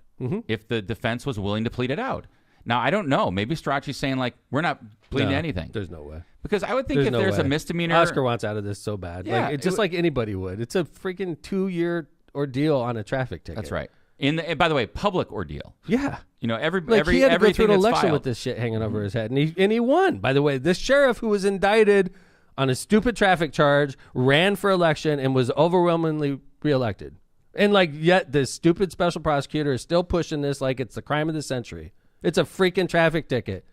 if the defense was willing to plead it out. Now, I don't know. Maybe Strachey's saying, like, we're not pleading anything. There's no way. Because I would think there's a misdemeanor. Oscar wants out of this so bad. Yeah, like, it's just like anybody would. It's a freaking 2-year ordeal on a traffic ticket. That's right. By the way, public ordeal. Yeah. He had to go through an everything that's election filed. with this shit hanging over his head, and he won. By the way, this sheriff who was indicted on a stupid traffic charge ran for election and was overwhelmingly reelected. And yet this stupid special prosecutor is still pushing this like it's the crime of the century. It's a freaking traffic ticket.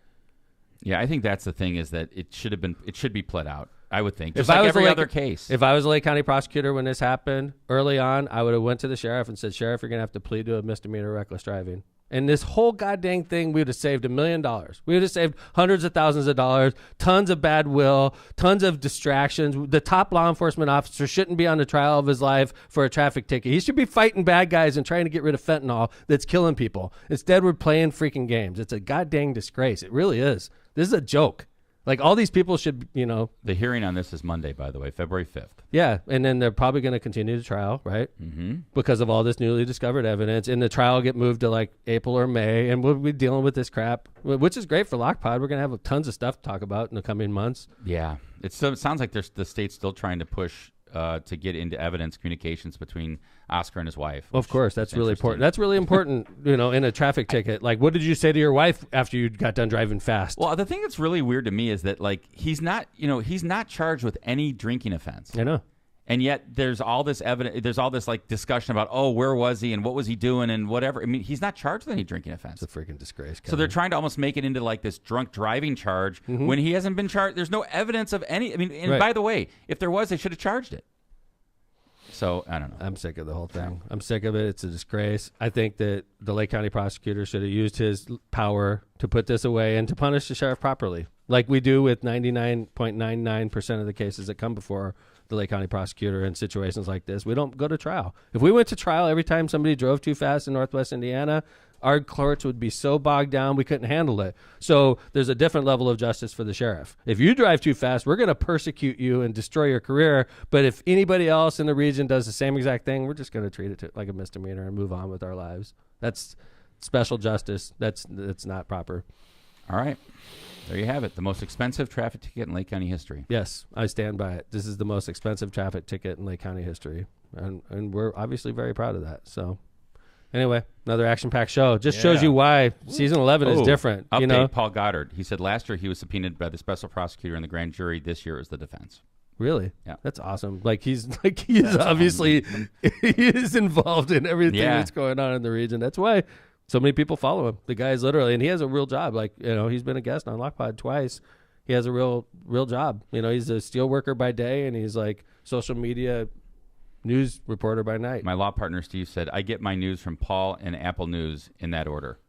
Yeah, I think that's the thing is that it should be pled out. I would think, just If I like was every a other case. If I was a Lake County prosecutor when this happened early on, I would have went to the sheriff and said, "Sheriff, you're gonna have to plead to a misdemeanor reckless driving." And this whole goddamn thing, we would have saved $1 million. We would have saved hundreds of thousands of dollars, tons of bad will, tons of distractions. The top law enforcement officer shouldn't be on the trial of his life for a traffic ticket. He should be fighting bad guys and trying to get rid of fentanyl that's killing people. Instead, we're playing freaking games. It's a goddamn disgrace. It really is. This is a joke. Like, all these people should, The hearing on this is Monday, by the way, February 5th. Yeah, and then they're probably going to continue the trial, right? Mm-hmm. Because of all this newly discovered evidence. And the trial will get moved to, April or May, and we'll be dealing with this crap, which is great for Lockpod. We're going to have tons of stuff to talk about in the coming months. Yeah. It sounds like the state's still trying to push to get into evidence communications between Oscar and his wife. Of course, that's really important. interesting. That's really important, in a traffic ticket. Like, what did you say to your wife after you got done driving fast? Well, the thing that's really weird to me is that, he's not charged with any drinking offense. I know. And yet there's all this evidence, there's all this discussion about, where was he and what was he doing and whatever. I mean, he's not charged with any drinking offense. It's a freaking disgrace. So they're trying to almost make it into this drunk driving charge when he hasn't been charged. There's no evidence of any. I mean, and Right. by the way, if there was, they should have charged it. So I don't know. I'm sick of the whole thing. I'm sick of it. It's a disgrace. I think that the Lake County prosecutor should have used his power to put this away and to punish the sheriff properly, like we do with 99.99% of the cases that come before the Lake County prosecutor in situations like this. We don't go to trial. If we went to trial every time somebody drove too fast in Northwest Indiana, our courts would be so bogged down we couldn't handle it. So there's a different level of justice for the sheriff. If you drive too fast, we're going to persecute you and destroy your career. But if anybody else in the region does the same exact thing, we're just going to treat it like a misdemeanor and move on with our lives. That's special justice. That's not proper. All right. There you have it. The most expensive traffic ticket in Lake County history. Yes, I stand by it. This is the most expensive traffic ticket in Lake County history. And we're obviously very proud of that. So anyway, another action-packed show. Just shows you why season 11 is different. Update, Paul Goddard. He said last year he was subpoenaed by the special prosecutor and the grand jury. This year is the defense. Really? Yeah. That's awesome. Like he's obviously he is involved in everything Yeah. that's going on in the region. That's why so many people follow him. The guy's literally, and he has a real job. Like, he's been a guest on Lockpod twice. He has a real job. He's a steel worker by day, and he's like social media news reporter by night. My law partner Steve said, I get my news from Paul and Apple News in that order.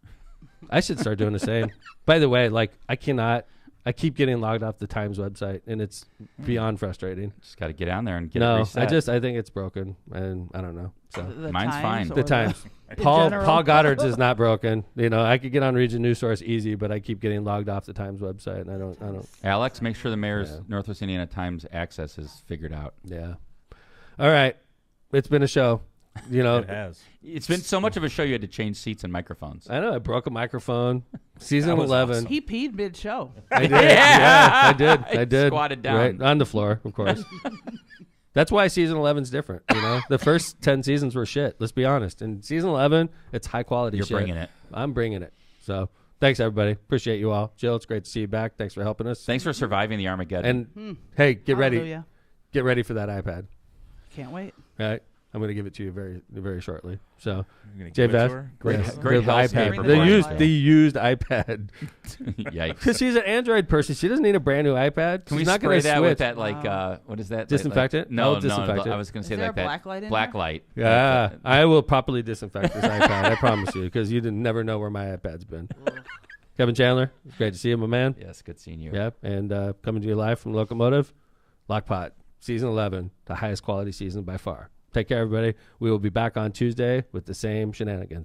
I should start doing the same. By the way, like I keep getting logged off the Times website, and it's beyond frustrating. Just got to get on there and get it reset. I think it's broken, and I don't know. So Mine's fine. the Times. in Paul general? Goddard's is not broken. I could get on Region News Source easy, but I keep getting logged off the Times website, and I don't. Alex, make sure the mayor's Yeah. Northwest Indiana Times access is figured out. Yeah. All right. It's been a show. It has. It's been so much of a show you had to change seats and microphones. I know. I broke a microphone. Season That was 11. awesome. He peed mid-show. I did. Yeah, I did. Squatted down. Right on the floor, of course. That's why season 11's different. The first 10 seasons were shit. Let's be honest. In season 11, it's high quality You're shit. bringing it. I'm bringing it. So thanks, everybody. Appreciate you all. Jill, it's great to see you back. Thanks for helping us. Thanks for surviving the Armageddon. And hey, get ready. Hallelujah. Get ready for that iPad. Can't wait. All right. I'm going to give it to you very, very shortly. So, You're gonna Jay give it to Vaz, her? Great- yes, great the health iPad, paper the for used, us. the used iPad. Yikes. Because she's an Android person, she doesn't need a brand new iPad. Can we She's not spray gonna that switch. with that, like, what is that? Disinfectant? No, Oh, disinfectant. I was going to say Is there like a that. black light in Black there? light. Yeah, I will properly disinfect this iPad. I promise you, because you didn't never know where my iPad's been. Kevin Chandler, it's great to see you, my man. Yes, good seeing you. Yep, and coming to you live from Locomotive, Lockpot, season 11, the highest quality season by far. Take care, everybody. We will be back on Tuesday with the same shenanigans.